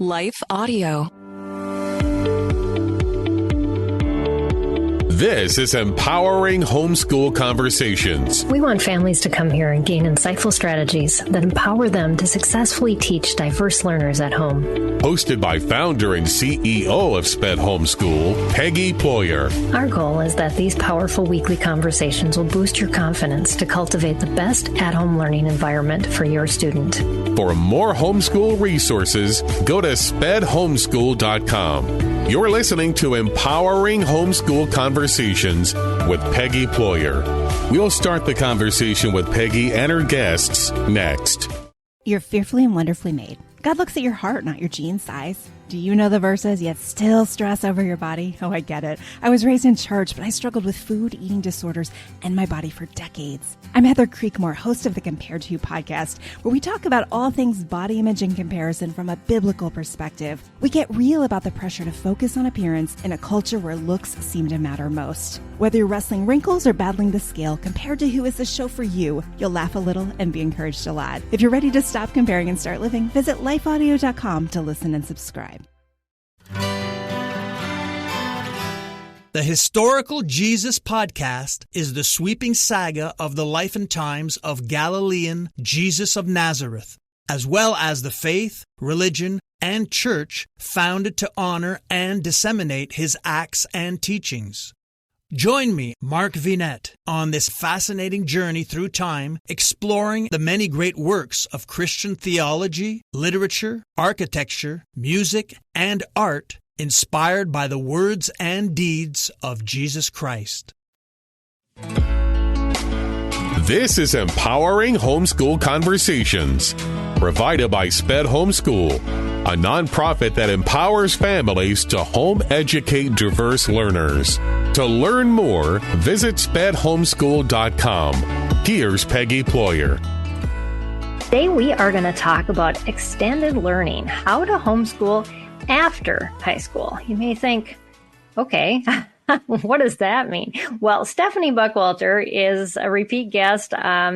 Life Audio. This is Empowering Homeschool Conversations. We want families to come here and gain insightful strategies that empower them to successfully teach diverse learners at home. Hosted by founder and CEO of SPED Homeschool, Peggy Ployer. Our goal is that these powerful weekly conversations will boost your confidence to cultivate the best at-home learning environment for your student. For more homeschool resources, go to spedhomeschool.com. You're listening to Empowering Homeschool Conversations with Peggy Ployer. We'll start the conversation with Peggy and her guests next. You're fearfully and wonderfully made. God looks at your heart, not your jean size. Do you know the verses, yet still stress over your body? Oh, I get it. I was raised in church, but I struggled with food, eating disorders, and my body for decades. I'm Heather Creekmore, host of the Compared to You podcast, where we talk about all things body image and comparison from a biblical perspective. We get real about the pressure to focus on appearance in a culture where looks seem to matter most. Whether you're wrestling wrinkles or battling the scale, Compared to Who is the show for you. You'll laugh a little and be encouraged a lot. If you're ready to stop comparing and start living, visit lifeaudio.com to listen and subscribe. The Historical Jesus Podcast is the sweeping saga of the life and times of Galilean Jesus of Nazareth, as well as the faith, religion, and church founded to honor and disseminate his acts and teachings. Join me, Mark Vinette, on this fascinating journey through time, exploring the many great works of Christian theology, literature, architecture, music, and art inspired by the words and deeds of Jesus Christ. This is Empowering Homeschool Conversations, provided by SPED Homeschool, a nonprofit that empowers families to home educate diverse learners. To learn more, visit spedhomeschool.com. Here's Peggy Ployer. Today we are going to talk about extended learning, how to homeschool after high school. You may think, okay, what does that mean? Well, Stephanie Buckwalter is a repeat guest.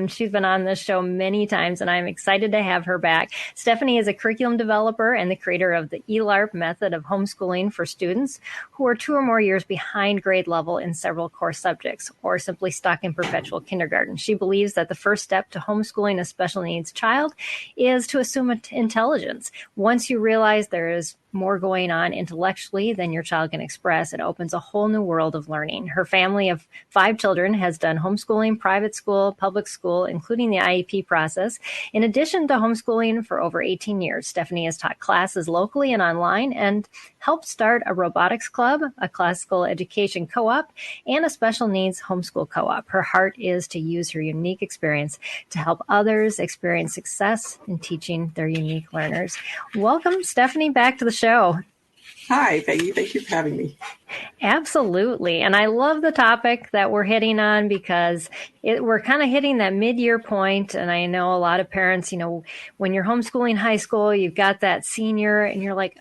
She's been on this show many times, and I'm excited to have her back. Stephanie is a curriculum developer and the creator of the ELARP Method of homeschooling for students who are 2 or more years behind grade level in several core subjects or simply stuck in perpetual kindergarten. She believes that the first step to homeschooling a special needs child is to assume intelligence. Once you realize there is more going on intellectually than your child can express, it opens a whole new world of learning. Her family of 5 children has done homeschooling, private school, public school, including the IEP process. In addition to homeschooling for over 18 years, Stephanie has taught classes locally and online and helped start a robotics club, a classical education co-op, and a special needs homeschool co-op. Her heart is to use her unique experience to help others experience success in teaching their unique learners. Welcome, Stephanie, back to the show. Hi, Peggy. Thank you for having me. Absolutely. And I love the topic that we're hitting on because we're kind of hitting that mid-year point. And I know a lot of parents, when you're homeschooling high school, you've got that senior and you're like,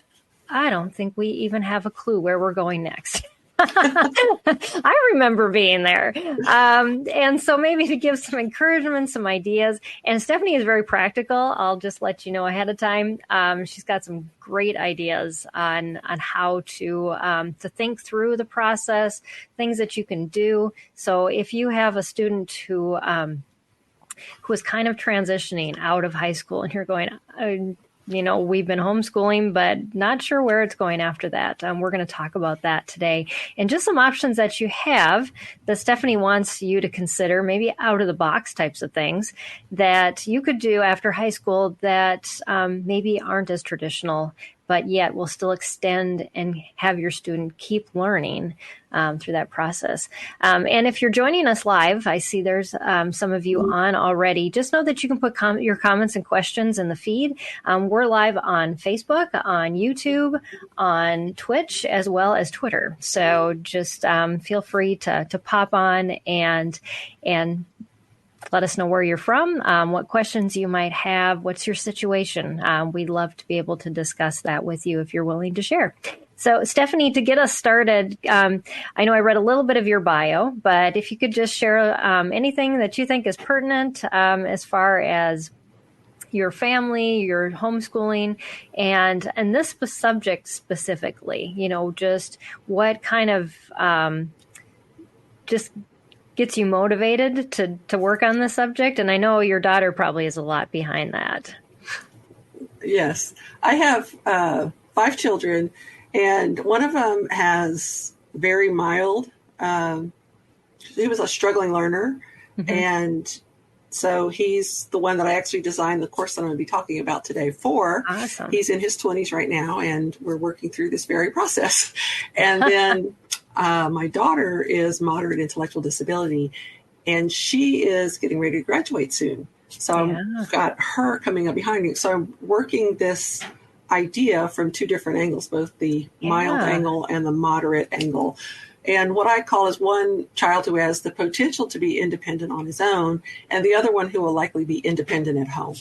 I don't think we even have a clue where we're going next. I remember being there. And so maybe to give some encouragement, some ideas. And Stephanie is very practical. I'll just let you know ahead of time. She's got some great ideas on how to think through the process, things that you can do. So if you have a student who is kind of transitioning out of high school and you're going, we've been homeschooling, but not sure where it's going after that. We're going to talk about that today and just some options that you have that Stephanie wants you to consider, maybe out of the box types of things that you could do after high school that maybe aren't as traditional, but yet will still extend and have your student keep learning through that process. And if you're joining us live, I see there's some of you on already. Just know that you can put your comments and questions in the feed. We're live on Facebook, on YouTube, on Twitch, as well as Twitter. So just feel free to pop on and let us know where you're from, what questions you might have, what's your situation. We'd love to be able to discuss that with you if you're willing to share. So, Stephanie, to get us started, I know I read a little bit of your bio, but if you could just share anything that you think is pertinent as far as your family, your homeschooling, and this subject specifically, just what kind of just gets you motivated to work on this subject. And I know your daughter probably is a lot behind that. Yes. I have 5 children, and one of them has very mild, he was a struggling learner. Mm-hmm. And so he's the one that I actually designed the course that I'm going to be talking about today for. Awesome. He's in his 20s right now, and we're working through this very process. And then my daughter is moderate intellectual disability, and she is getting ready to graduate soon. So I've got her coming up behind me. So I'm working this idea from 2 different angles, both the mild angle and the moderate angle. And what I call is one child who has the potential to be independent on his own, and the other one who will likely be independent at home.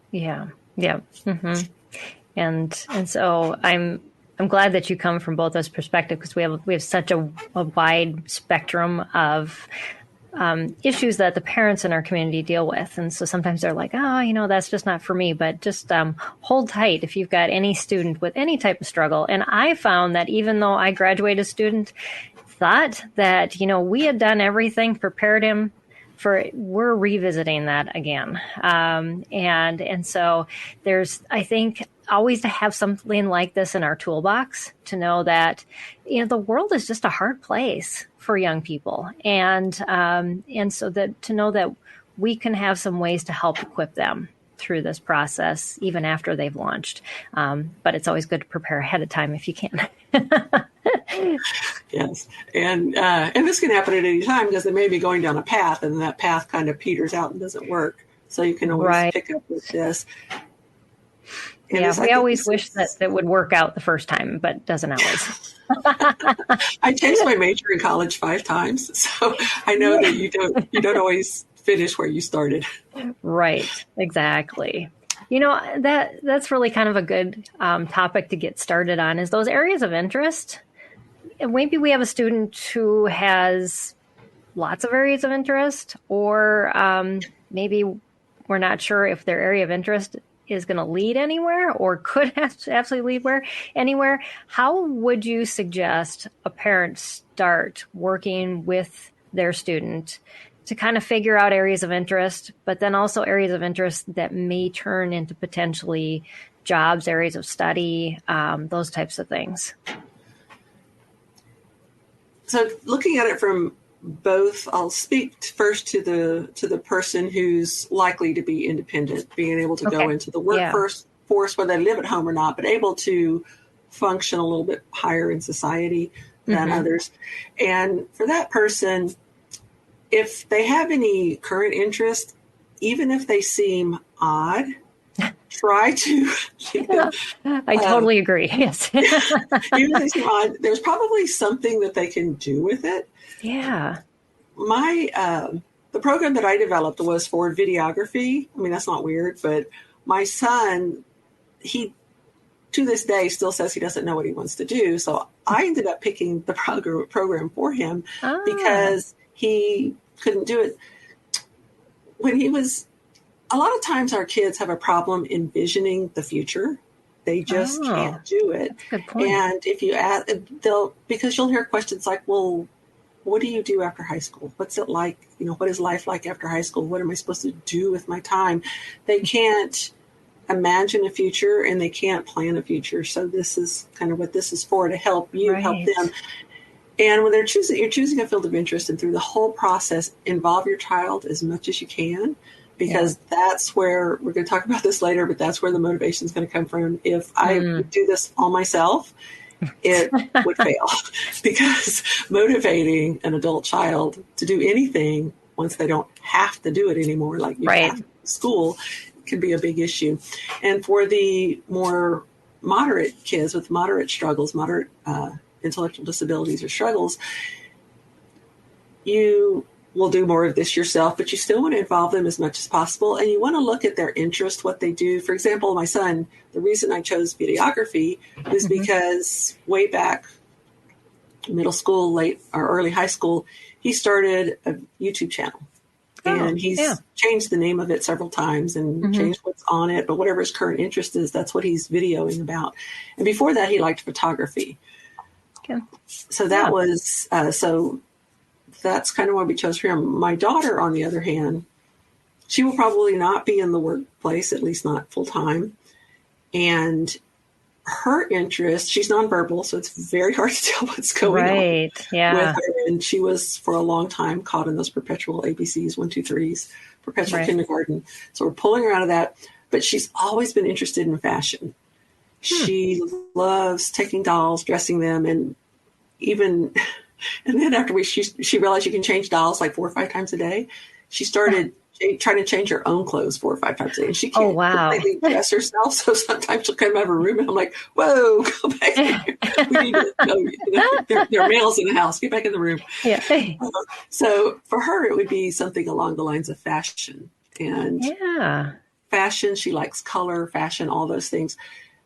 Yeah. Mm-hmm. And so I'm glad that you come from both those perspectives, because we have such a wide spectrum of issues that the parents in our community deal with. And so sometimes they're like, that's just not for me, but just hold tight if you've got any student with any type of struggle. And I found that even though I graduated student, thought that, we had done everything, prepared him for, we're revisiting that again. And so there's, I think, always to have something like this in our toolbox, to know that, the world is just a hard place for young people. And so that to know that we can have some ways to help equip them through this process, even after they've launched. But it's always good to prepare ahead of time if you can. Yes. And this can happen at any time, because they may be going down a path, and that path kind of peters out and doesn't work. So you can always pick up with this. And we always wish that it would work out the first time, but doesn't always. I changed my major in college 5 times, so I know that you don't always finish where you started. Right, exactly. That's really kind of a good topic to get started on, is those areas of interest. And maybe we have a student who has lots of areas of interest, or maybe we're not sure if their area of interest is going to lead anywhere, or could absolutely lead anywhere. How would you suggest a parent start working with their student to kind of figure out areas of interest, but then also areas of interest that may turn into potentially jobs, areas of study, those types of things? So looking at it from both, I'll speak first to the person who's likely to be independent, being able to go into the workforce, whether they live at home or not, but able to function a little bit higher in society than others. And for that person, if they have any current interest, even if they seem odd, try to. I totally agree. Yes. Even if they seem odd, there's probably something that they can do with it. Yeah. The program that I developed was for videography. I mean, that's not weird, but my son, he to this day still says he doesn't know what he wants to do. So I ended up picking the program for him because he couldn't do it. When he was, a lot of times our kids have a problem envisioning the future. They just can't do it. That's a good point. And if you ask, because you'll hear questions like, well, what do you do after high school? What's it like? What is life like after high school? What am I supposed to do with my time? They can't imagine a future, and they can't plan a future. So this is kind of what this is for, to help you, help them. And when you're choosing a field of interest, and through the whole process, involve your child as much as you can, because that's where, we're going to talk about this later, but that's where the motivation is going to come from. If I would do this all myself, it would fail, because motivating an adult child to do anything once they don't have to do it anymore, like you have to school, can be a big issue. And for the more moderate kids with moderate struggles, moderate intellectual disabilities or struggles, you will do more of this yourself, but you still want to involve them as much as possible. And you want to look at their interest, what they do. For example, my son, the reason I chose videography is because way back middle school, late or early high school, he started a YouTube channel. And he's changed the name of it several times and changed what's on it. But whatever his current interest is, that's what he's videoing about. And before that, he liked photography. Okay. So that was, so that's kind of what we chose for him. My daughter, on the other hand, she will probably not be in the workplace, at least not full time. And her interest, she's nonverbal, so it's very hard to tell what's going on with her. And she was for a long time caught in those perpetual ABCs, 1, 2, 3s, perpetual kindergarten. So we're pulling her out of that. But she's always been interested in fashion. She loves taking dolls, dressing them, and then after she realized you can change dolls like 4 or 5 times a day, she started trying to change her own clothes 4 or 5 times a day. And she can't completely dress herself, so sometimes she'll come out of her room and I'm like, whoa, go back in here. We need to go. There are males in the house. Get back in the room. Yeah. So for her, it would be something along the lines of fashion. And fashion, she likes color, fashion, all those things.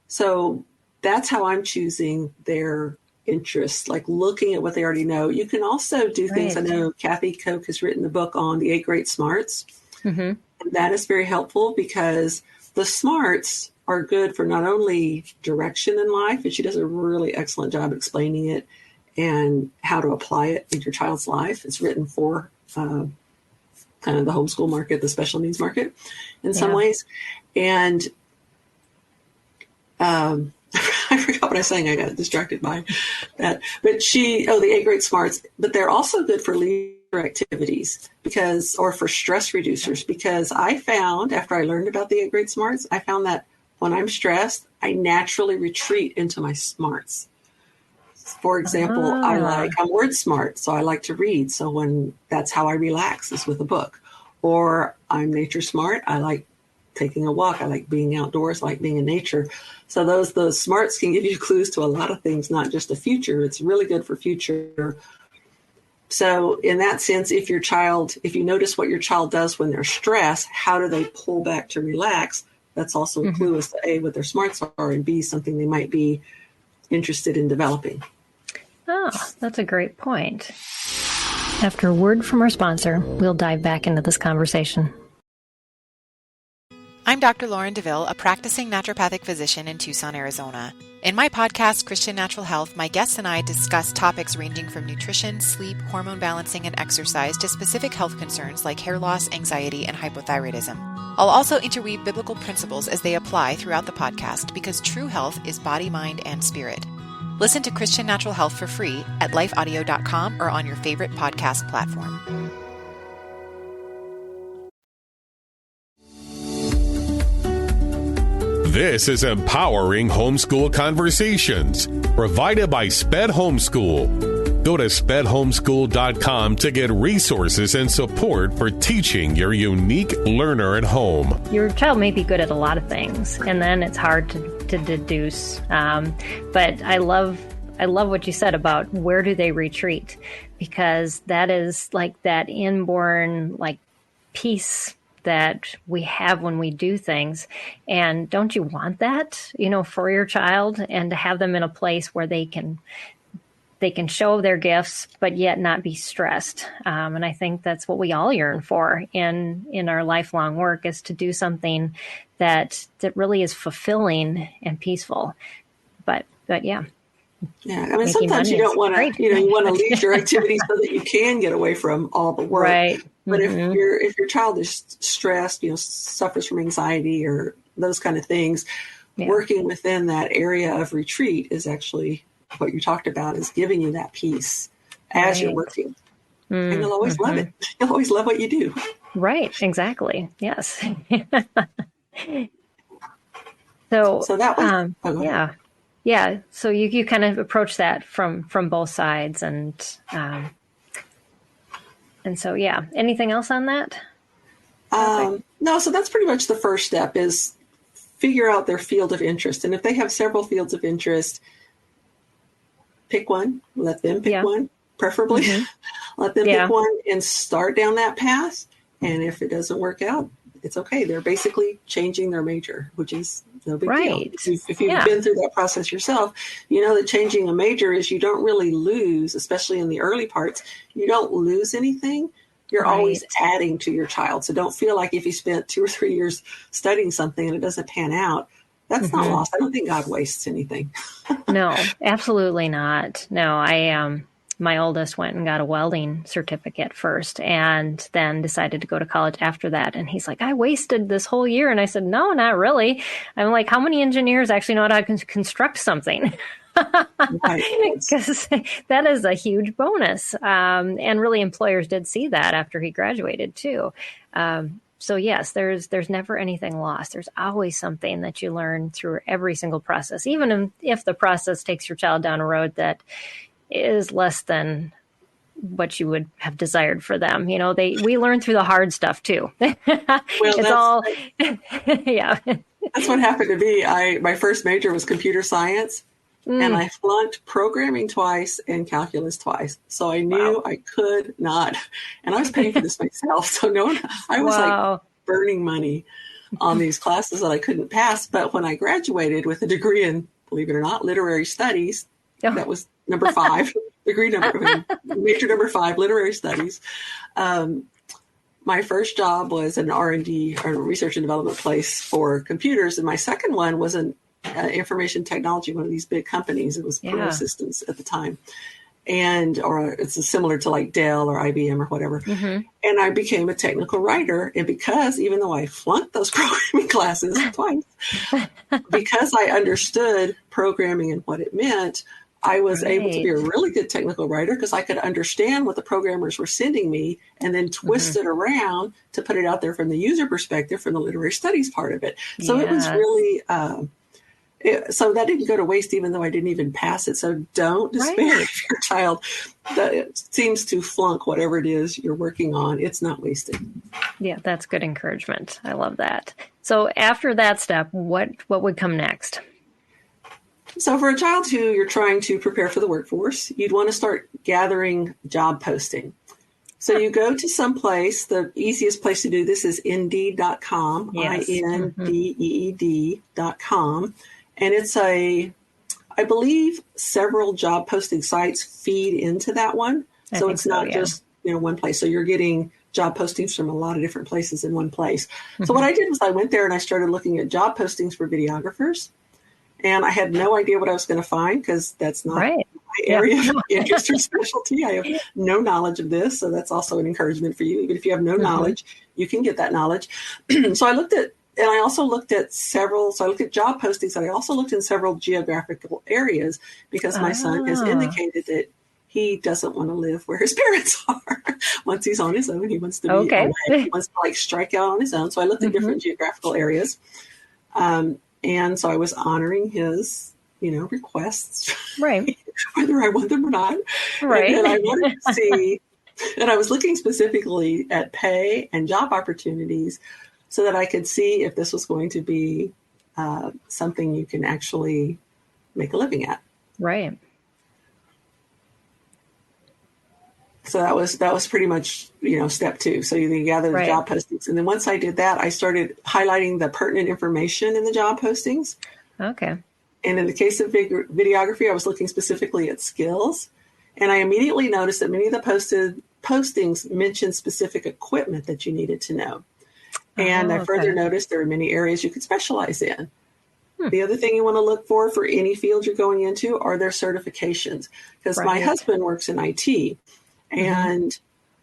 So that's how I'm choosing their interests, like looking at what they already know. You can also do things. I know Kathy Koch has written the book on the 8 Great Smarts. And that is very helpful because the smarts are good for not only direction in life, and she does a really excellent job explaining it and how to apply it in your child's life. It's written for kind of the homeschool market, the special needs market in some ways. And I forgot what I was saying. I got distracted by that. But the 8 Great Smarts, but they're also good for leisure activities or for stress reducers, because I found after I learned about the 8 Great Smarts, I found that when I'm stressed, I naturally retreat into my smarts. For example, I'm word smart, so I like to read. So that's how I relax is with a book. Or I'm nature smart. I like taking a walk. I like being outdoors, I like being in nature. So those smarts can give you clues to a lot of things, not just the future. It's really good for future. So in that sense, if you notice what your child does when they're stressed, how do they pull back to relax? That's also a clue as to A, what their smarts are, and B, something they might be interested in developing. Oh, that's a great point. After a word from our sponsor, we'll dive back into this conversation. I'm Dr. Lauren DeVille, a practicing naturopathic physician in Tucson, Arizona. In my podcast, Christian Natural Health, my guests and I discuss topics ranging from nutrition, sleep, hormone balancing, and exercise to specific health concerns like hair loss, anxiety, and hypothyroidism. I'll also interweave biblical principles as they apply throughout the podcast because true health is body, mind, and spirit. Listen to Christian Natural Health for free at lifeaudio.com or on your favorite podcast platform. This is Empowering Homeschool Conversations, provided by SPED Homeschool. Go to spedhomeschool.com to get resources and support for teaching your unique learner at home. Your child may be good at a lot of things, and then it's hard to deduce. But I love what you said about where do they retreat, because that is like that inborn like peace that we have when we do things. And don't you want that, for your child, and to have them in a place where they can show their gifts, but yet not be stressed. And I think that's what we all yearn for in our lifelong work, is to do something that really is fulfilling and peaceful. But yeah. Yeah, I mean, sometimes you don't want to, you want to leave your activities so that you can get away from all the work. Right. But if your child is stressed, suffers from anxiety or those kind of things, working within that area of retreat is actually what you talked about, is giving you that peace as you're working. And you'll always love it. You'll always love what you do. Right. Exactly. Yes. So that was, Yeah. So you kind of approach that from both sides, and so, anything else on that? No, so that's pretty much the first step, is figure out their field of interest. And if they have several fields of interest, pick one, let them pick one, preferably. Let them pick one and start down that path. And if it doesn't work out, it's okay. They're basically changing their major, which is no big deal. If you've been through that process yourself, you know that changing a major is, you don't really lose, especially in the early parts, you don't lose anything, You're Right. always adding to your child. So don't feel like if you spent 2 or 3 years studying something and it doesn't pan out, that's not lost. I don't think God wastes anything. No, absolutely not. No, my oldest went and got a welding certificate first and then decided to go to college after that. And he's like, I wasted this whole year. And I said, no, not really. I'm like, how many engineers actually know how to construct something? Because that is a huge bonus. And really employers did see that after he graduated too. So yes, there's never anything lost. There's always something that you learn through every single process, even if the process takes your child down a road that is less than what you would have desired for them. You know, we learn through the hard stuff too. It's all, yeah. That's what happened to me. My first major was computer science. And I flunked programming twice and calculus twice. So I knew I could not. And I was paying for this myself. So I was like burning money on these classes that I couldn't pass. But when I graduated with a degree in, believe it or not, literary studies, that was number 5, major number 5, literary studies. My first job was an R&D, or research and development place for computers. And my second one was an information technology, one of these big companies. It was Pro Systems at the time. Or it's similar to like Dell or IBM or whatever. And I became a technical writer. And because, even though I flunked those programming classes twice, because I understood programming and what it meant, I was able to be a really good technical writer because I could understand what the programmers were sending me and then twist it around to put it out there from the user perspective, from the literary studies part of it. So it was really... so that didn't go to waste, even though I didn't even pass it. So don't despair if your child seems to flunk whatever it is you're working on. It's not wasted. Yeah, that's good encouragement. I love that. So after that step, what would come next? So for a child who you're trying to prepare for the workforce, you'd want to start gathering job posting. So you go to some place. The easiest place to do this is Indeed.com, Indeed.com. And it's I believe several job posting sites feed into that one. So it's not just, one place. So you're getting job postings from a lot of different places in one place. So what I did was I went there and I started looking at job postings for videographers. And I had no idea what I was going to find because that's not my area of interest or specialty. I have no knowledge of this. So that's also an encouragement for you. Even if you have no knowledge, you can get that knowledge. So I looked at several, so I looked at job postings, and I also looked in several geographical areas because my son has indicated that he doesn't want to live where his parents are. Once he's on his own, he wants to be away. He wants to strike out on his own. So I looked at different geographical areas. And so I was honoring his, requests, whether I want them or not. And I wanted to see, and I was looking specifically at pay and job opportunities so that I could see if this was going to be something you can actually make a living at. Right. So that was pretty much, step 2. So you gather the job postings. And then once I did that, I started highlighting the pertinent information in the job postings. Okay. And in the case of videography, I was looking specifically at skills. And I immediately noticed that many of the postings mentioned specific equipment that you needed to know. And I further noticed there are many areas you could specialize in. The other thing you want to look for any field you're going into are their certifications. Because my husband works in IT. And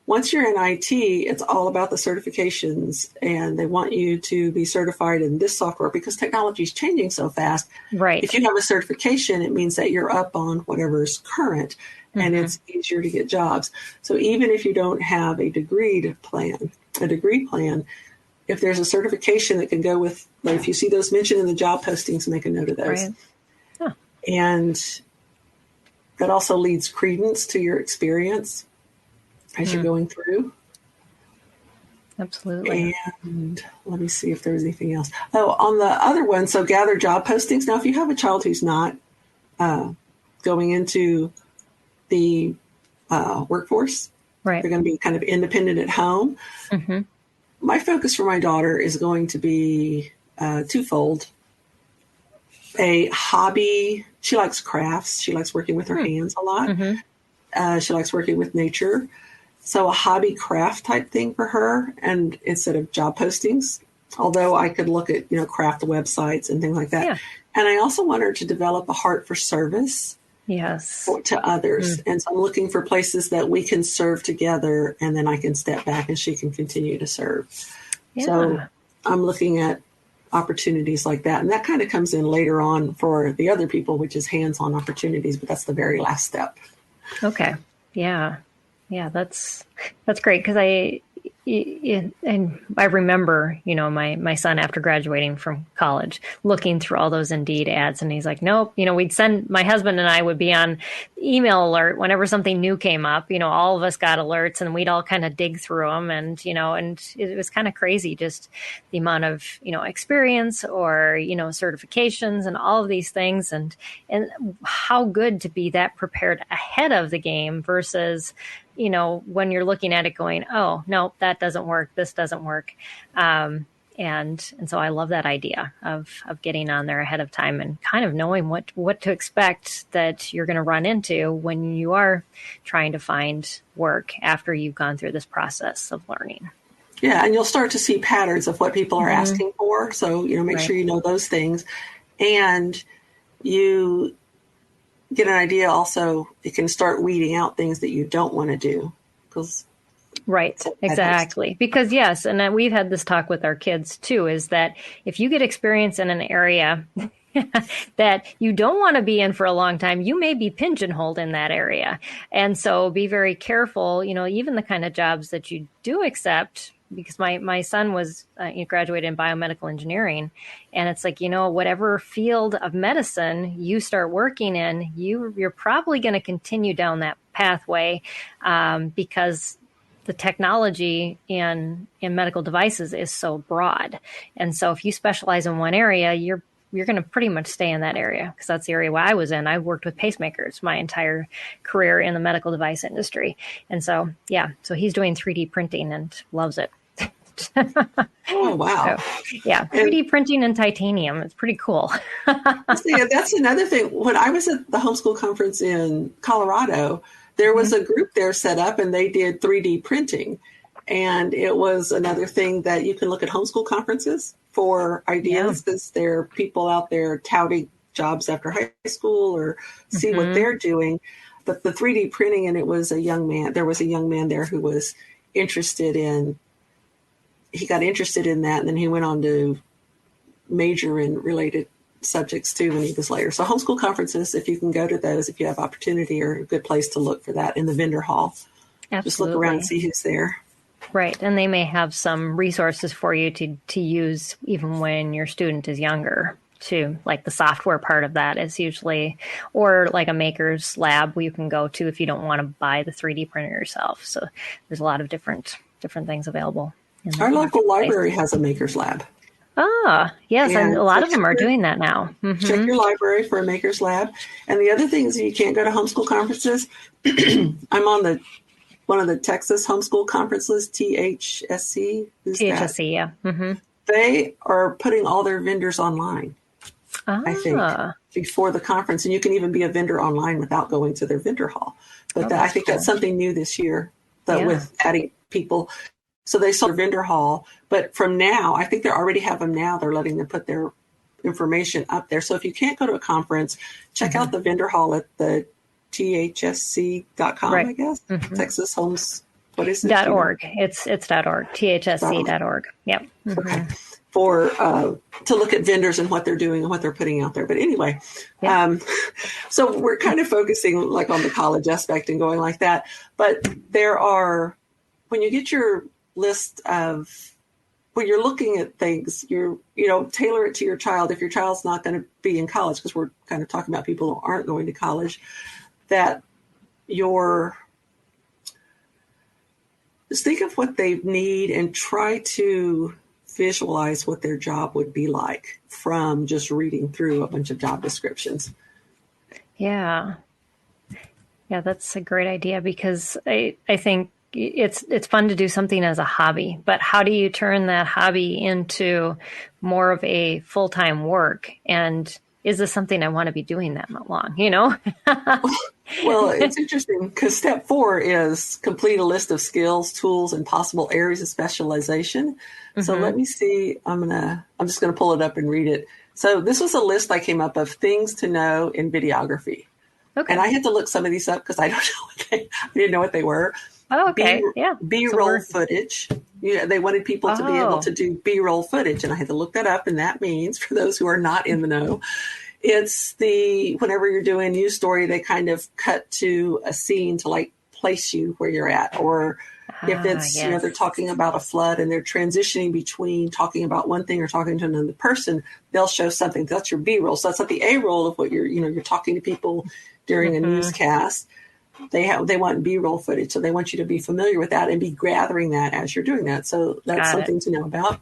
once you're in IT, it's all about the certifications. And they want you to be certified in this software because technology is changing so fast. Right. If you have a certification, it means that you're up on whatever's current. And it's easier to get jobs. So even if you don't have a degree plan, if there's a certification that can go with, if you see those mentioned in the job postings, make a note of those. And that also leads credence to your experience as you're going through. Absolutely. And let me see if there was anything else. Oh, on the other one, so gather job postings. Now, if you have a child who's not going into the workforce, they're going to be kind of independent at home. My focus for my daughter is going to be twofold. A hobby. She likes crafts. She likes working with her hands a lot. She likes working with nature. So a hobby craft type thing for her, and instead of job postings, although I could look at, craft websites and things like that. Yeah. And I also want her to develop a heart for service. Yes. To others. And so I'm looking for places that we can serve together, and then I can step back and she can continue to serve. Yeah. So I'm looking at opportunities like that. And that kind of comes in later on for the other people, which is hands-on opportunities, but that's the very last step. Okay. Yeah. Yeah. That's great. Because I remember, my son after graduating from college, looking through all those Indeed ads, and he's like, nope, my husband and I would be on email alert whenever something new came up, all of us got alerts, and we'd all kind of dig through them. And it was kind of crazy, just the amount of, experience or, certifications and all of these things, and how good to be that prepared ahead of the game versus, when you're looking at it going, oh, no, that doesn't work. This doesn't work. And so I love that idea of getting on there ahead of time and kind of knowing what to expect that you're going to run into when you are trying to find work after you've gone through this process of learning. Yeah. And you'll start to see patterns of what people are asking for. So, make sure you know those things, and you get an idea. Also, you can start weeding out things that you don't want to do. Right. Exactly. Because yes. And we've had this talk with our kids too, is that if you get experience in an area that you don't want to be in for a long time, you may be pigeonholed in that area. And so be very careful, even the kind of jobs that you do accept, because my son was graduated in biomedical engineering, and it's like, whatever field of medicine you start working in, you're probably going to continue down that pathway because the technology in medical devices is so broad. And so if you specialize in one area, you're going to pretty much stay in that area, because that's the area where I was in. I worked with pacemakers my entire career in the medical device industry. And so, so he's doing 3D printing and loves it. Oh, wow. So, 3D printing and titanium. It's pretty cool. That's another thing. When I was at the homeschool conference in Colorado, there was a group there set up, and they did 3D printing. And it was another thing that you can look at homeschool conferences for ideas, because there are people out there touting jobs after high school or see what they're doing. But the 3D printing, and there was a young man there who was he got interested in that, and then he went on to major in related subjects too when he was later. So homeschool conferences, if you can go to those, if you have opportunity, are a good place to look for that in the vendor hall. Absolutely. Just look around and see who's there. Right. And they may have some resources for you to use even when your student is younger too. Like the software part of that is usually, or like a maker's lab where you can go to if you don't want to buy the 3D printer yourself. So there's a lot of different things available. Our local library has a maker's lab. Ah, yes. And a lot of them are doing that now. Check your library for a maker's lab. And the other thing is, you can't go to homeschool conferences. I'm on one of the Texas homeschool conferences, THSC. THSC, yeah. They are putting all their vendors online, I think, before the conference. And you can even be a vendor online without going to their vendor hall. But I think that's something new this year, with adding people. So they saw their vendor hall. But from now, I think they already have them now. They're letting them put their information up there. So if you can't go to a conference, check out the vendor hall at the thsc.com, I guess. Texas Homes, what is it? .org. It's .org. THSC.org. Yep. Okay. For to look at vendors and what they're doing and what they're putting out there. But anyway, so we're kind of focusing like on the college aspect and going like that. But there are, when you get your list of, when you're looking at things, tailor it to your child. If your child's not going to be in college, because we're kind of talking about people who aren't going to college, that just think of what they need and try to visualize what their job would be like from just reading through a bunch of job descriptions. Yeah, that's a great idea, because I think it's fun to do something as a hobby, but how do you turn that hobby into more of a full-time work? And is this something I want to be doing that long, Well, it's interesting because step 4 is complete a list of skills, tools, and possible areas of specialization. So let me see. I'm just going to pull it up and read it. So this was a list I came up of things to know in videography. Okay. And I had to look some of these up because I didn't know what they were. Oh, okay. B-roll footage. Yeah, they wanted people to be able to do B-roll footage. And I had to look that up. And that means, for those who are not in the know, it's whenever you're doing a news story, they kind of cut to a scene to like place you where you're at. Or if it's, they're talking about a flood and they're transitioning between talking about one thing or talking to another person, they'll show something. That's your B-roll. So that's not the A-roll of what you're talking to people during a newscast. They want B-roll footage. So they want you to be familiar with that and be gathering that as you're doing that. So that's something to know about.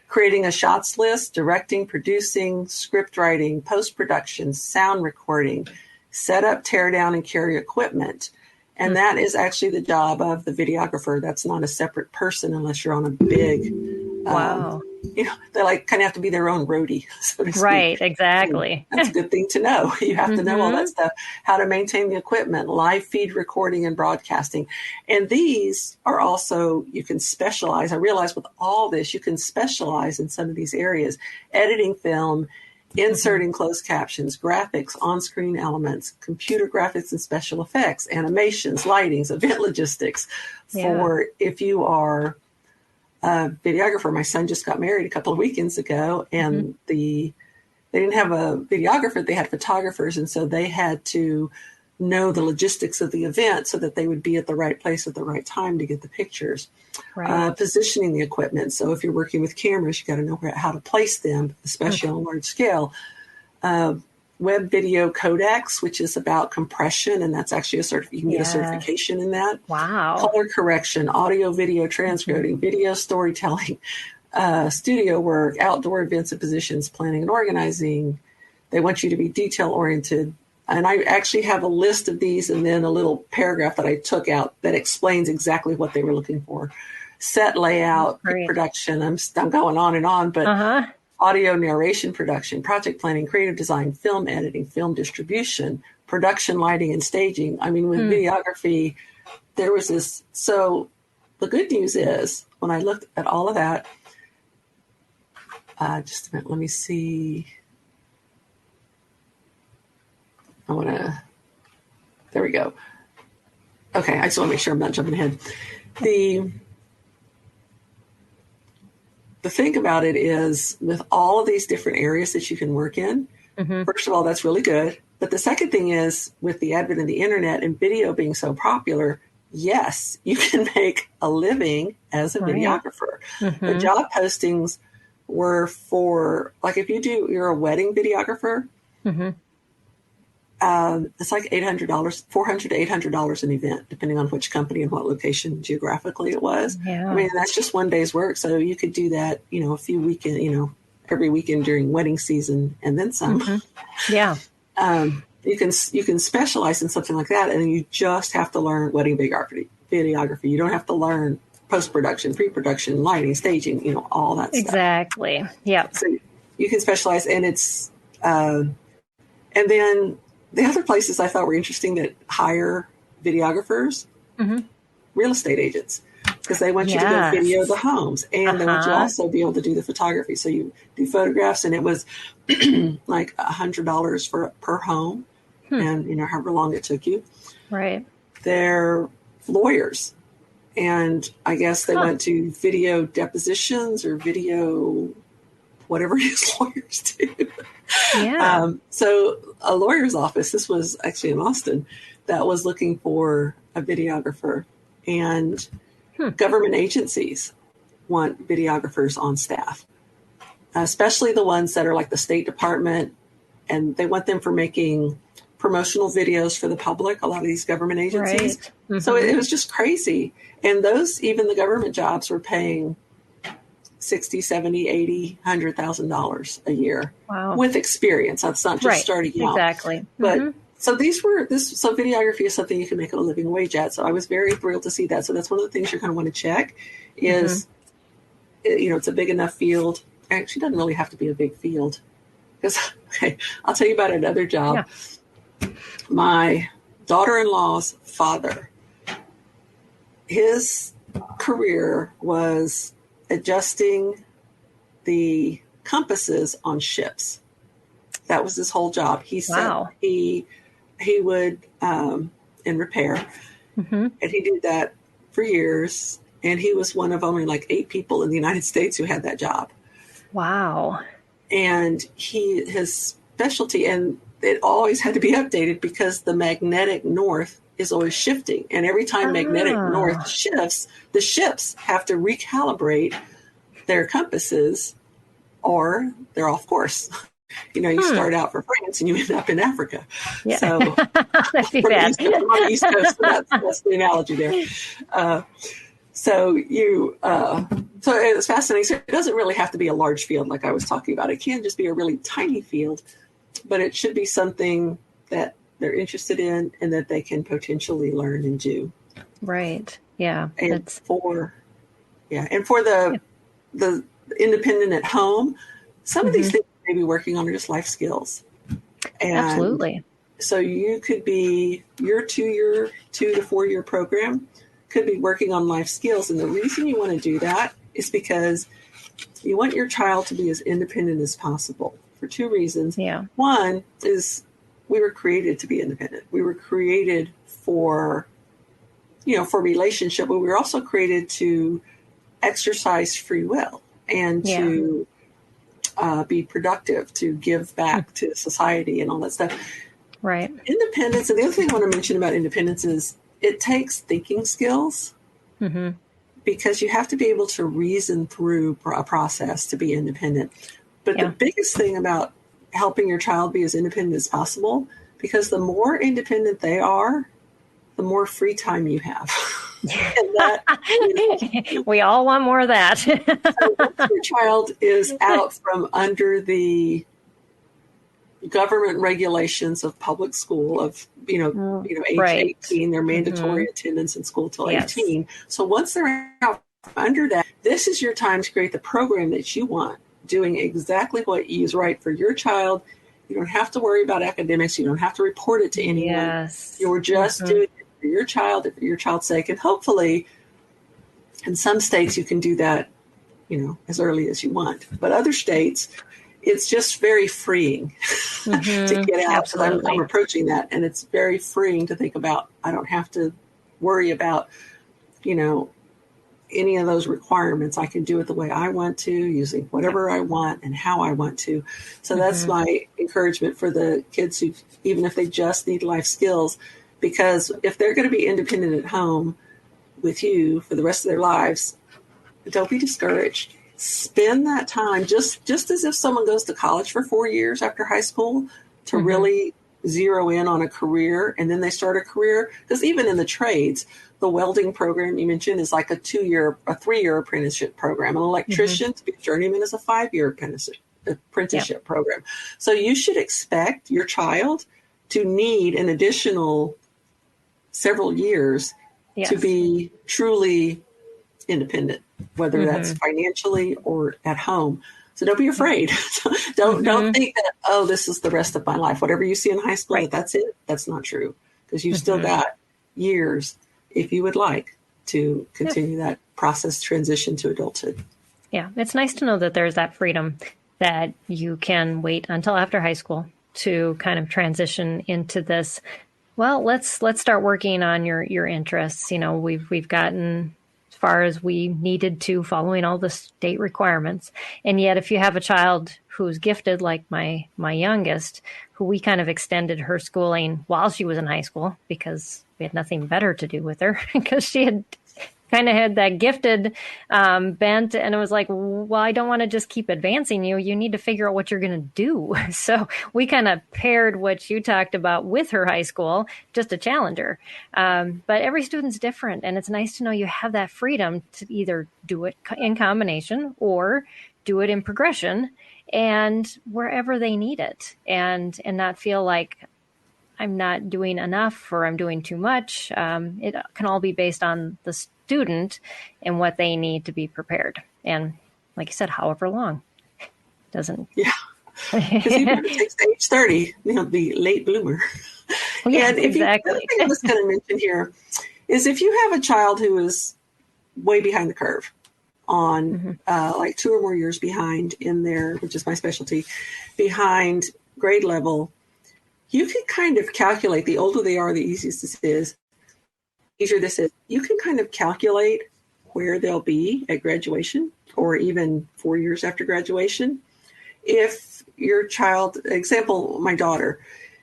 Creating a shots list, directing, producing, script writing, post-production, sound recording, set up, tear down, and carry equipment. And that is actually the job of the videographer. That's not a separate person unless you're on a big, they like kind of have to be their own roadie, so to speak. Right, exactly. And that's a good thing to know. You have to know all that stuff, how to maintain the equipment, live feed recording and broadcasting. And these are also, you can specialize. I realize with all this, you can specialize in some of these areas. Editing film, inserting closed captions, graphics, on-screen elements, computer graphics and special effects, animations, lightings, event logistics. For if you are a videographer, my son just got married a couple of weekends ago, and they didn't have a videographer, they had photographers, and so they had to know the logistics of the event so that they would be at the right place at the right time to get the pictures. Right. Positioning the equipment. So if you're working with cameras, you got to know how to place them, especially on a large scale. Web video codecs, which is about compression, and that's actually you can get a certification in that. Wow. Color correction, audio, video transcoding, video storytelling, studio work, outdoor events and positions, planning and organizing. They want you to be detail oriented. And I actually have a list of these and then a little paragraph that I took out that explains exactly what they were looking for. Set layout, production. I'm going on and on, but audio narration production, project planning, creative design, film editing, film distribution, production, lighting, and staging. I mean, with videography, there was this. So the good news is when I looked at all of that, just a minute, let me see. There we go. Okay, I just want to make sure I'm not jumping ahead. The thing about it is with all of these different areas that you can work in, first of all, that's really good. But the second thing is with the advent of the internet and video being so popular, yes, you can make a living as a videographer. The job postings were for, like if you're a wedding videographer, it's like $800, $400 to $800 an event, depending on which company and what location geographically it was. I mean, that's just one day's work. So you could do that, a few weekend, every weekend during wedding season and then some. You can specialize in something like that, and you just have to learn wedding videography. You don't have to learn post-production, pre-production, lighting, staging, all that stuff. Exactly. Yeah. So you can specialize, and it's, and then the other places I thought were interesting that hire videographers, real estate agents, because they want you to go video the homes, and they want you to also be able to do the photography. So you do photographs, and it was like $100 per home, and however long it took you. Right. They're lawyers, and I guess they went to video depositions or video whatever it is lawyers do. So a lawyer's office, this was actually in Austin, that was looking for a videographer, and government agencies want videographers on staff, especially the ones that are like the State Department, and they want them for making promotional videos for the public, a lot of these government agencies. So it was just crazy. And even the government jobs were paying $60,000, $70,000, $80,000, $100,000 a year with experience. That's not just starting out. Exactly. But so so videography is something you can make a living wage at. So I was very thrilled to see that. So that's one of the things you're going to want to check is, it's a big enough field. Actually, it doesn't really have to be a big field, because I'll tell you about another job. My daughter-in-law's father. His career was adjusting the compasses on ships. That was his whole job. He said he would in repair, and he did that for years. And he was one of only like 8 people in the United States who had that job. Wow! And his specialty, and it always had to be updated because the magnetic north is always shifting, and every time magnetic north shifts, the ships have to recalibrate their compasses, or they're off course. You start out for France and you end up in Africa. Yeah. So that'd be bad. I'm on the East Coast, so that's the analogy there. So it's fascinating. So it doesn't really have to be a large field like I was talking about. It can just be a really tiny field, but it should be something that they're interested in and that they can potentially learn and do. Right. Yeah. And for the independent at home, some of these things may be working on just life skills. And absolutely. So you could be your 2 to 4 year program could be working on life skills. And the reason you want to do that is because you want your child to be as independent as possible for 2 reasons. Yeah. One is we were created to be independent. We were created for relationship, but we were also created to exercise free will and to be productive, to give back to society and all that stuff. Right. Independence. And the other thing I want to mention about independence is it takes thinking skills because you have to be able to reason through a process to be independent. But the biggest thing about helping your child be as independent as possible, because the more independent they are, the more free time you have. And that, we all want more of that. So once your child is out from under the government regulations of public school of, age 18, they're mandatory attendance in school till 18. So once they're out from under that, this is your time to create the program that you want, doing exactly what is right for your child. You don't have to worry about academics. You don't have to report it to anyone. Yes. You're just doing it for your child, for your child's sake. And hopefully in some states you can do that, as early as you want. But other states, it's just very freeing to get out. So I'm approaching that. And it's very freeing to think about, I don't have to worry about, any of those requirements. I can do it the way I want to, using whatever I want and how I want to. So that's my encouragement for the kids who, even if they just need life skills, because if they're going to be independent at home with you for the rest of their lives, don't be discouraged. Spend that time just as if someone goes to college for 4 years after high school to really zero in on a career, and then they start a career. Because even in the trades, the welding program you mentioned is like a 3-year apprenticeship program. An electrician to be a journeyman is a 5-year apprenticeship program. So you should expect your child to need an additional several years to be truly independent, whether that's financially or at home. So don't be afraid. Don't think that, this is the rest of my life. Whatever you see in high school, that's it. That's not true, because you've still got years, if you would like, to continue that process transition to adulthood. Yeah, it's nice to know that there's that freedom that you can wait until after high school to kind of transition into this. Well, let's start working on your interests. We've gotten as far as we needed to, following all the state requirements. And yet, if you have a child who's gifted, like my youngest, who we kind of extended her schooling while she was in high school because we had nothing better to do with her, because she had kind of had that gifted bent. And it was like, well, I don't want to just keep advancing you. You need to figure out what you're going to do. So we kind of paired what you talked about with her high school, just to challenge her. But every student's different. And it's nice to know you have that freedom to either do it in combination or do it in progression and wherever they need it, and not feel like I'm not doing enough or I'm doing too much. It can all be based on the student and what they need to be prepared. And like you said, however long. Doesn't. Yeah. Because even if it takes age 30, the late bloomer. Yes, and if exactly. The other thing I was going to mention here is if you have a child who is way behind the curve on like 2 or more years behind in their, which is my specialty, behind grade level, you can kind of calculate, the older they are, the easier this is. You can kind of calculate where they'll be at graduation or even 4 years after graduation. If your child, example, my daughter,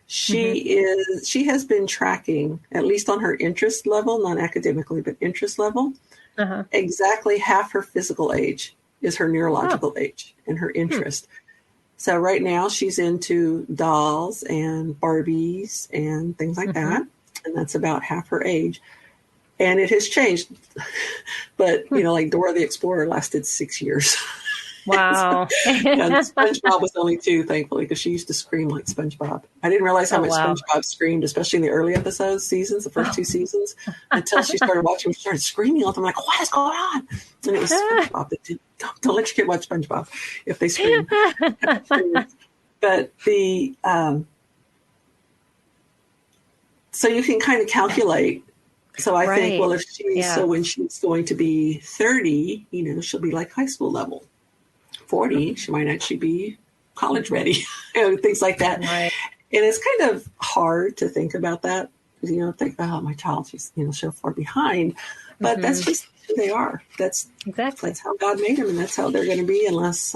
she has been tracking, at least on her interest level, not academically, but interest level, exactly half her physical age is her neurological age and her interest. So right now she's into dolls and Barbies and things like that. And that's about half her age. And it has changed. But, like Dora the Explorer lasted 6 years. Wow. And SpongeBob was only 2, thankfully, because she used to scream like SpongeBob. I didn't realize how much SpongeBob screamed, especially in the early seasons, the first 2 seasons, until she started watching. She started screaming all the time, like, what is going on? And it was SpongeBob that did. Don't let your kid watch SpongeBob if they scream. But so you can kind of calculate. So I think, well, if so when she's going to be 30, she'll be like high school level. 40, she might actually be college ready, things like that. Right. And it's kind of hard to think about that because think, oh, my child, she's so far behind. But that's just who they are. That's how God made them, and that's how they're going to be unless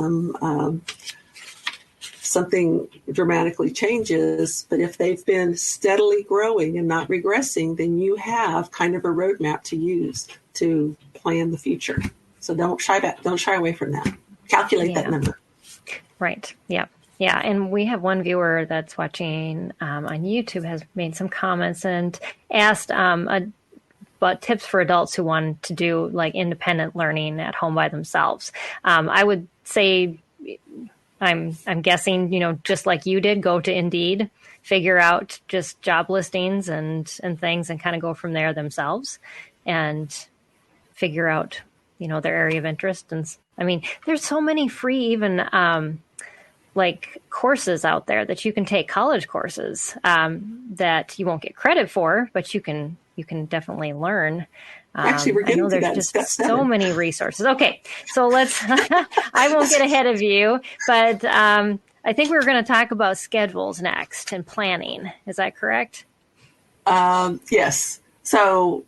something dramatically changes. But if they've been steadily growing and not regressing, then you have kind of a roadmap to use to plan the future. So don't shy away from that. Calculate that number. Right. Yeah. Yeah. And we have one viewer that's watching on YouTube has made some comments and asked about tips for adults who want to do like independent learning at home by themselves. I would say, I'm guessing, just like you did, go to Indeed, figure out just job listings and things and kind of go from there themselves and figure out, their area of interest. And I mean, there's so many free, even like courses out there that you can take, college courses that you won't get credit for, but you can definitely learn. Actually, we're getting to that. There's just so many resources. Okay, so let's. I won't get ahead of you, but I think we're going to talk about schedules next and planning. Is that correct? Yes. So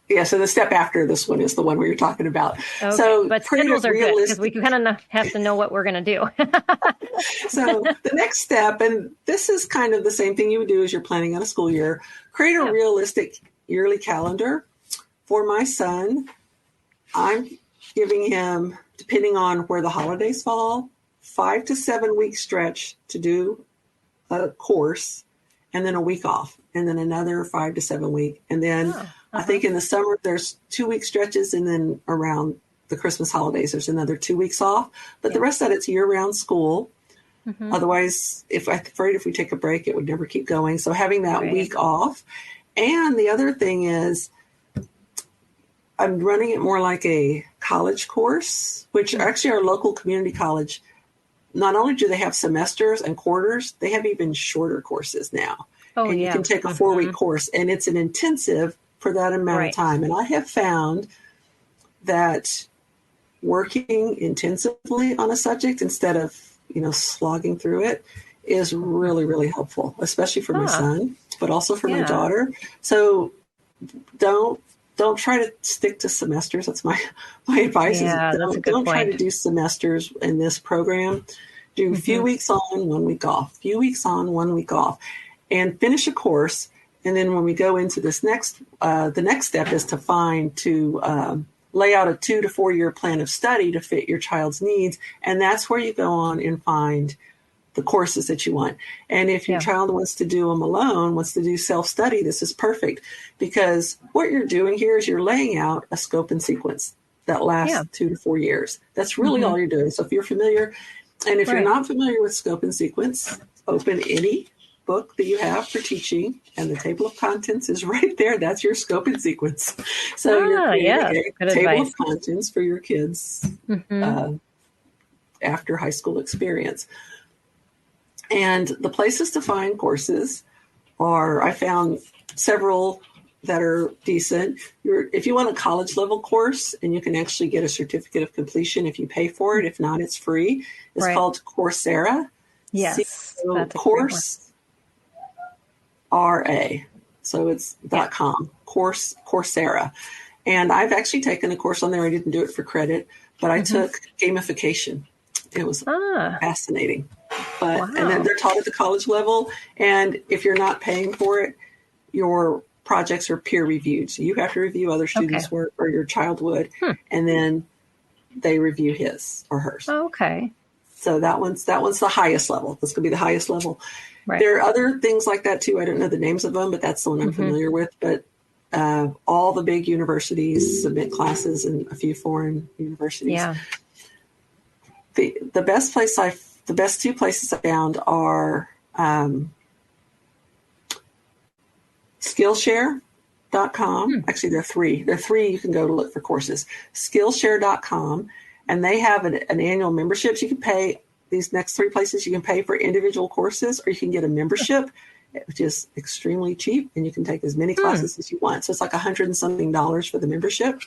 the step after this one is the one we were talking about. Okay, so, but schedules are good because we kind of have to know what we're going to do. So the next step, and this is kind of the same thing you would do as you're planning on a school year, create a realistic yearly calendar. For my son, I'm giving him, depending on where the holidays fall, 5 to 7 week stretch to do a course, and then a week off, and then another 5 to 7 week. And then I think in the summer, there's 2 week stretches, and then around the Christmas holidays, there's another 2 weeks off. But the rest of it's year-round school. Otherwise, I'm afraid if we take a break, it would never keep going. So having that week off. And the other thing is, I'm running it more like a college course, which actually our local community college, not only do they have semesters and quarters, they have even shorter courses now. And you can take a 4-week course, and it's an intensive for that amount of time. And I have found that working intensively on a subject instead of, slogging through it is really, really helpful, especially for my son, but also for my daughter. So don't try to stick to semesters. That's my advice. Don't try to do semesters in this program. Do a few weeks on, 1 week off, few weeks on, 1 week off, and finish a course. And then when we go into this the next step is to lay out a 2 to 4 year plan of study to fit your child's needs. And that's where you go on and find the courses that you want. And if your child wants to do them alone, wants to do self-study, this is perfect, because what you're doing here is you're laying out a scope and sequence that lasts 2 to 4 years. That's really all you're doing. So if you're familiar, and if you're not familiar with scope and sequence, open any book that you have for teaching, and the table of contents is right there. That's your scope and sequence. So you're creating a table of contents for your kids after high school experience. And the places to find courses I found several that are decent. If you want a college level course, and you can actually get a certificate of completion if you pay for it. If not, it's free. It's called Coursera. Yes. That's a Course RA. So it's .com. Coursera. And I've actually taken a course on there. I didn't do it for credit, but I took gamification. It was fascinating. And then they're taught at the college level. And if you're not paying for it, your projects are peer reviewed. So you have to review other students' work, or your child would, and then they review his or hers. Okay. So that one's the highest level. That's going to be the highest level. Right. There are other things like that too. I don't know the names of them, but that's the one I'm familiar with. But all the big universities submit classes, and a few foreign universities. Yeah. The best two places I found are Skillshare.com. Actually, there are three. There are three you can go to look for courses. Skillshare.com, and they have an annual membership. So you can pay these next three places. You can pay for individual courses, or you can get a membership, which is extremely cheap, and you can take as many classes as you want. So it's like $100 and something for the membership.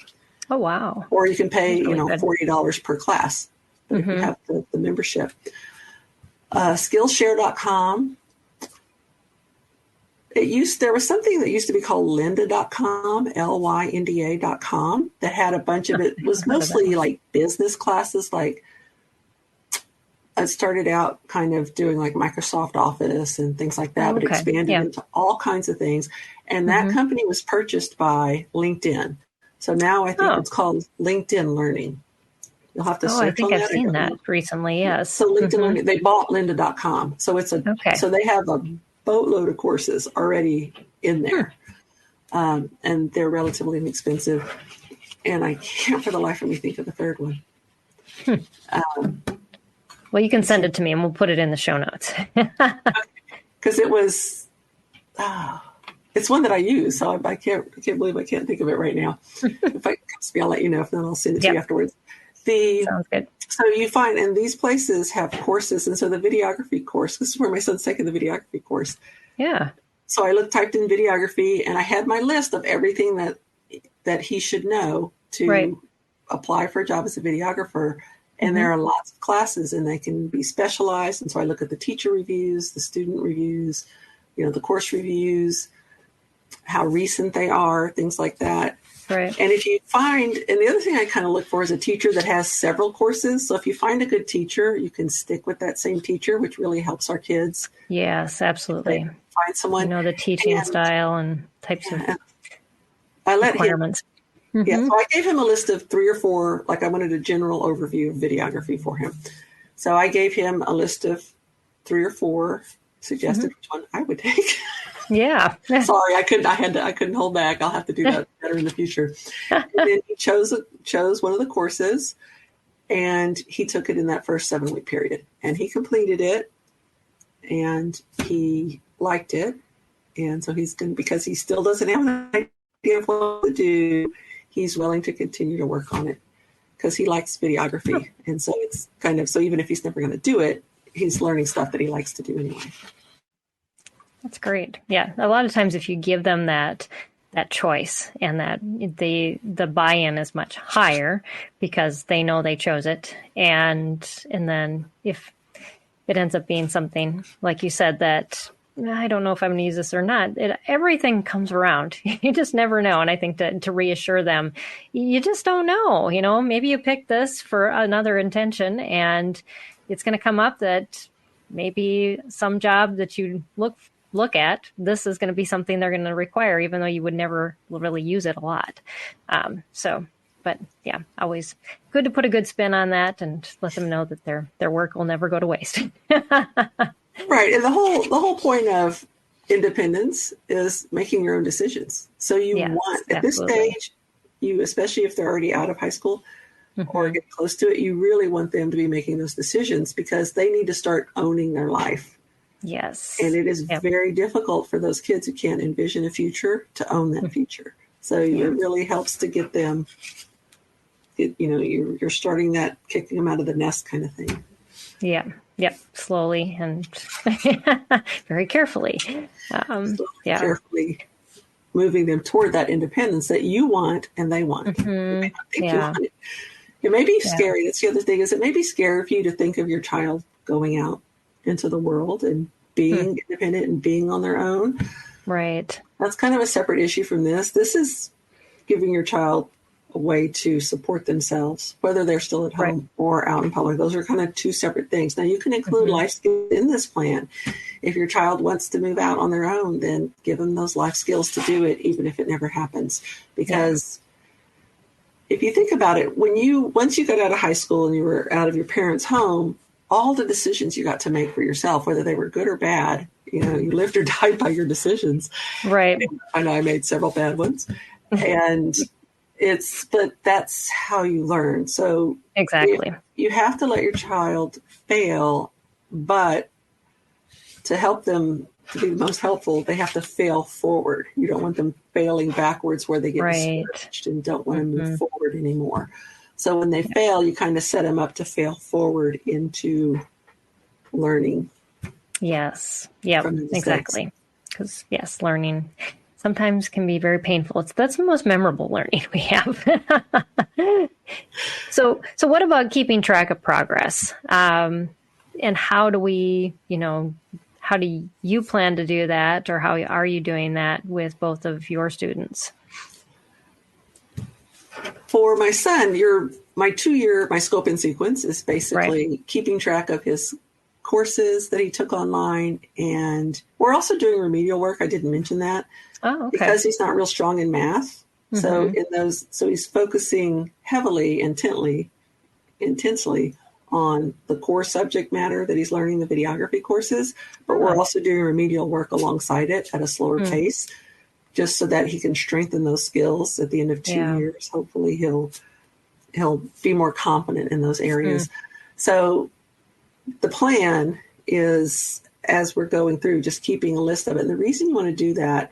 Oh, wow. Or you can pay, $40 per class if you have the membership. Skillshare.com. There was something that used to be called lynda.com, lynda.com, that had a bunch of it. Was mostly like business classes. Like, I started out kind of doing like Microsoft Office and things like that, but expanded into all kinds of things. And that company was purchased by LinkedIn. So now I think it's called LinkedIn Learning. You'll have to search on that. I think I've seen that recently, yes. So LinkedIn Learning, they bought lynda.com. So so they have a boatload of courses already in there. And they're relatively inexpensive. And I can't for the life of me think of the third one. Well, you can send it to me and we'll put it in the show notes. Because it was, it's one that I use. So I can't believe I can't think of it right now. If I comes to me, I'll let you know. If not, I'll send it to you afterwards. Sounds good. So you find, and these places have courses. And so the videography course, this is where my son's taking the videography course. Yeah. So I typed in videography, and I had my list of everything that he should know to apply for a job as a videographer. And there are lots of classes, and they can be specialized. And so I look at the teacher reviews, the student reviews, the course reviews, how recent they are, things like that. Right. And if you find, and the other thing I kind of look for is a teacher that has several courses. So if you find a good teacher, you can stick with that same teacher, which really helps our kids. Yes, absolutely. Find someone. The teaching style and types of requirements. So I gave him a list of 3 or 4, like I wanted a general overview of videography for him. So I gave him a list of 3 or 4, suggested which one I would take. Yeah. Sorry, I couldn't hold back. I'll have to do that better in the future. And then he chose one of the courses, and he took it in that first 7-week period, and he completed it, and he liked it. And so because he still doesn't have an idea of what to do, he's willing to continue to work on it because he likes videography. And so it's kind of, so even if he's never going to do it, he's learning stuff that he likes to do anyway. That's great. Yeah. A lot of times if you give them that choice, and that the buy-in is much higher because they know they chose it. And then if it ends up being something, like you said, that I don't know if I'm going to use this or not, everything comes around. You just never know. And I think to reassure them, you just don't know, maybe you picked this for another intention, and it's going to come up that but some job that you look at, this is going to be something they're going to require, even though you would never really use it a lot. But yeah, always good to put a good spin on that and let them know that their work will never go to waste. Right. And the whole point of independence is making your own decisions. So at this stage, especially if they're already out of high school or get close to it, you really want them to be making those decisions because they need to start owning their life. Yes. And it is very difficult for those kids who can't envision a future to own that future. So it really helps to get them, you're starting that kicking them out of the nest kind of thing. Yeah. Yep. Slowly and very carefully. Carefully moving them toward that independence that you want and they want. They may not think you want it. It may be scary. That's the other thing, is it may be scary for you to think of your child going out into the world and being independent and being on their own. Right. That's kind of a separate issue from this. This is giving your child a way to support themselves, whether they're still at home or out in public. Those are kind of two separate things. Now, you can include life skills in this plan. If your child wants to move out on their own, then give them those life skills to do it, even if it never happens. Because if you think about it, once you got out of high school and you were out of your parents' home, all the decisions you got to make for yourself, whether they were good or bad, you lived or died by your decisions. Right. I know I made several bad ones. But that's how you learn. So exactly, you have to let your child fail, but to help them to be the most helpful, they have to fail forward. You don't want them failing backwards where they get discouraged and don't want to move forward anymore. So when they fail, you kind of set them up to fail forward into learning. Yes. Yep. Exactly. Because learning sometimes can be very painful. That's the most memorable learning we have. So what about keeping track of progress? And how do we, how do you plan to do that, or how are you doing that with both of your students? For my son, my 2-year scope and sequence is basically keeping track of his courses that he took online. And we're also doing remedial work. I didn't mention that. Oh, okay. Because he's not real strong in math. So he's focusing heavily, intensely on the core subject matter that he's learning, the videography courses, but we're also doing remedial work alongside it at a slower pace, just so that he can strengthen those skills at the end of 2 years. Hopefully he'll be more confident in those areas. So the plan is, as we're going through, just keeping a list of it. And the reason you want to do that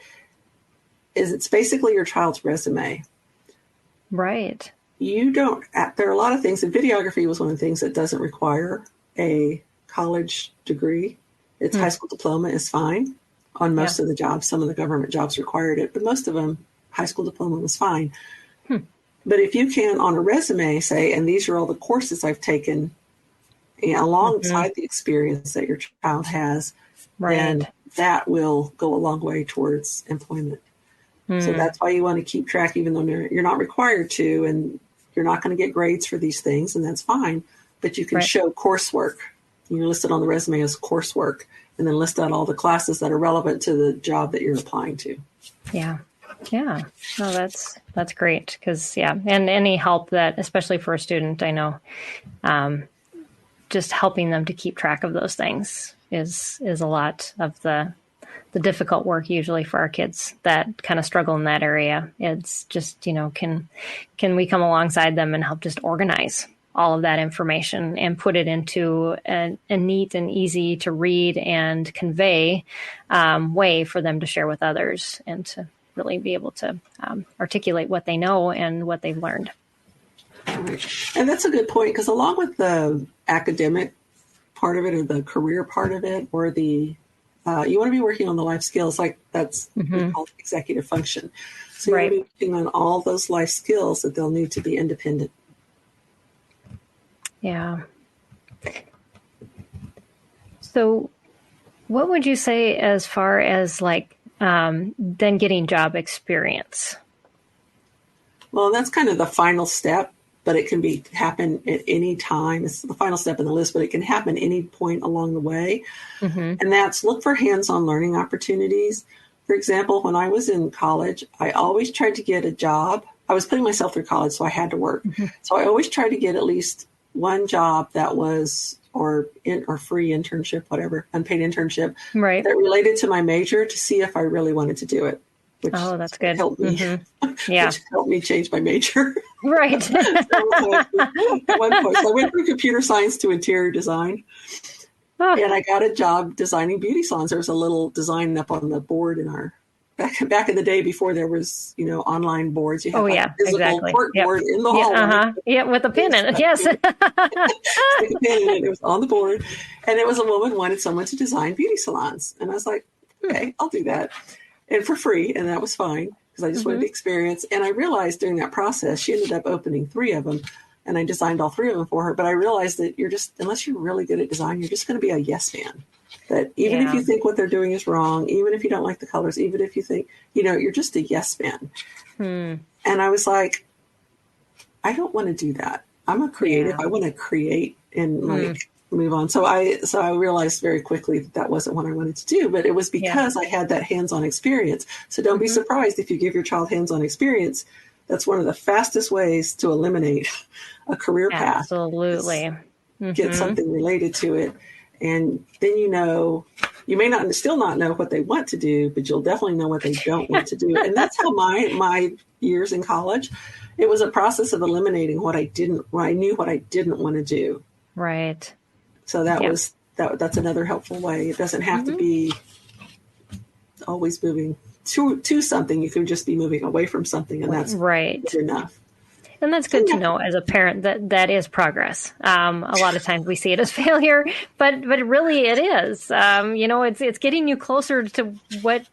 is it's basically your child's resume. Right. There are a lot of things, and videography was one of the things that doesn't require a college degree. Its high school diploma is fine on most of the jobs. Some of the government jobs required it, but most of them, high school diploma was fine. But if you can, on a resume, say, and these are all the courses I've taken alongside the experience that your child has, then that will go a long way towards employment. So that's why you want to keep track, even though you're not required to, and you're not going to get grades for these things, and that's fine. But you can show coursework. You list it on the resume as coursework, and then list out all the classes that are relevant to the job that you're applying to. Yeah. No, that's great. Because, and any help that, especially for a student, I know, just helping them to keep track of those things is a lot of the difficult work usually for our kids that kind of struggle in that area. It's just, can we come alongside them and help just organize all of that information and put it into a neat and easy to read and convey way for them to share with others, and to really be able to articulate what they know and what they've learned. And that's a good point, because along with the academic part of it, or the career part of it, or the you want to be working on the life skills, like that's called executive function. So you want to be working on all those life skills that they'll need to be independent. Yeah. So what would you say as far as then getting job experience? Well, that's kind of the final step, but it can happen at any time. It's the final step in the list, but it can happen any point along the way. And that's look for hands-on learning opportunities. For example, when I was in college, I always tried to get a job. I was putting myself through college, so I had to work. So I always tried to get at least one job that was, or free internship, whatever, unpaid internship, that related to my major, to see if I really wanted to do it. Which that's good. Helped me. Which helped me change my major. Right. So at one point, so I went from computer science to interior design, and I got a job designing beauty salons. There was a little design up on the board in our back in the day before there was, online boards, you had a physical cork board in the hallway. Yeah, with a pin in it. Yes. Stick a pin in it. It was on the board. And it was a woman wanted someone to design beauty salons. And I was like, okay, I'll do that. And for free. And that was fine because I just wanted the experience. And I realized during that process, she ended up opening 3 of them. And I designed all 3 of them for her. But I realized that unless you're really good at design, you're just going to be a yes man. That even if you think what they're doing is wrong, even if you don't like the colors, even if you think, you're just a yes man. And I was like, I don't want to do that. I'm a creative. I want to create and move on. So I realized very quickly that wasn't what I wanted to do, but it was because I had that hands-on experience. So don't be surprised if you give your child hands-on experience. That's one of the fastest ways to eliminate a career path. Absolutely. Get something related to it. And then you may still not know what they want to do, but you'll definitely know what they don't want to do. And that's how my years in college, it was a process of eliminating what I knew what I didn't want to do. Right. So that's another helpful way. It doesn't have to be always moving to something. You can just be moving away from something, and that's good enough. And that's good to know as a parent that is progress. A lot of times we see it as failure, but really it is. It's getting you closer to what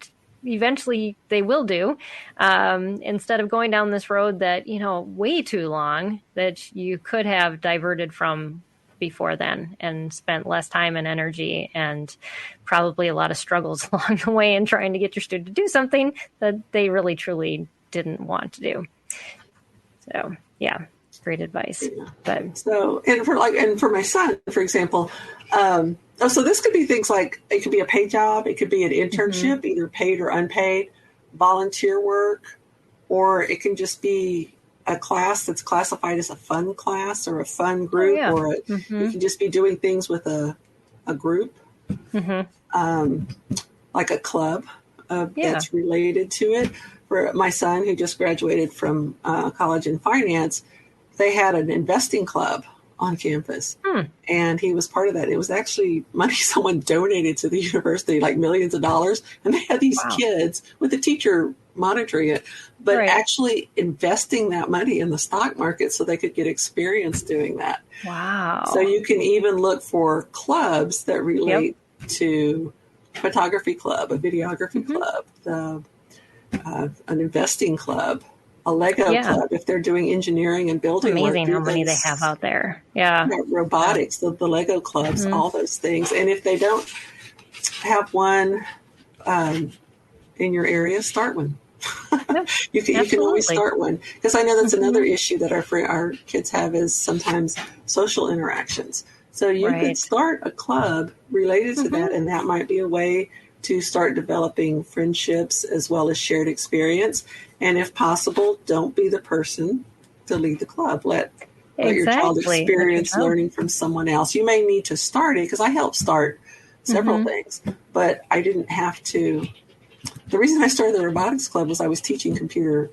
eventually they will do, instead of going down this road that, way too long that you could have diverted from before then and spent less time and energy and probably a lot of struggles along the way in trying to get your student to do something that they really truly didn't want to do. So great advice. But for my son, for example, so this could be things like, it could be a paid job, it could be an internship, either paid or unpaid, volunteer work, or it can just be a class that's classified as a fun class or a fun group, or it can just be doing things with a group, like a club that's related to it. For my son, who just graduated from college in finance, they had an investing club on campus, and he was part of that. It was actually money someone donated to the university, like millions of dollars, and they had these kids with a teacher monitoring it, but actually investing that money in the stock market so they could get experience doing that. Wow. So you can even look for clubs that relate to photography club, a videography club, an investing club, a Lego club, if they're doing engineering and building. Amazing how many they have out there. Yeah. Robotics, the Lego clubs, all those things. And if they don't have one in your area, start one. You can always start one. Because I know that's another issue that our kids have is sometimes social interactions. So you could start a club related to that, and that might be a way to start developing friendships as well as shared experience. And if possible, don't be the person to lead the club. Let your child experience learning from someone else. You may need to start it, because I helped start several things, but I didn't have to. The reason I started the robotics club was I was teaching computer.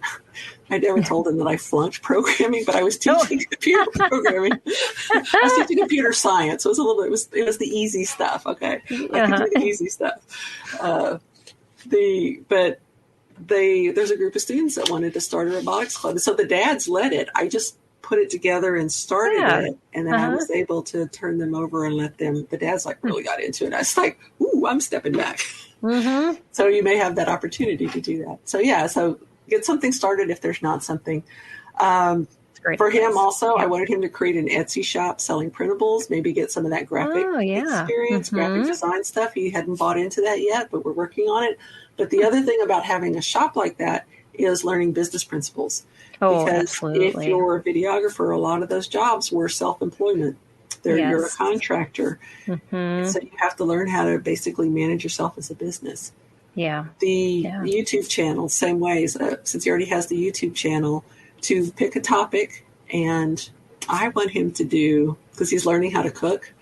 I never told them that I flunked programming, but I was teaching computer programming. I was teaching computer science. So it was it was the easy stuff. Okay. I could do the easy stuff. There's a group of students that wanted to start a robotics club. So the dads led it. I just put it together and started it. And then I was able to turn them over and let them, the dads really got into it. I was like, ooh, I'm stepping back. So you may have that opportunity to do that. So get something started if there's not something. For him also, I wanted him to create an Etsy shop selling printables, maybe get some of that graphic experience, graphic design stuff. He hadn't bought into that yet, but we're working on it. But the other thing about having a shop like that is learning business principles. Because if you're a videographer, a lot of those jobs were self-employment. You're a contractor. So you have to learn how to basically manage yourself as a business. The YouTube channel, same way. Since he already has the YouTube channel, to pick a topic, and I want him to do, because he's learning how to cook,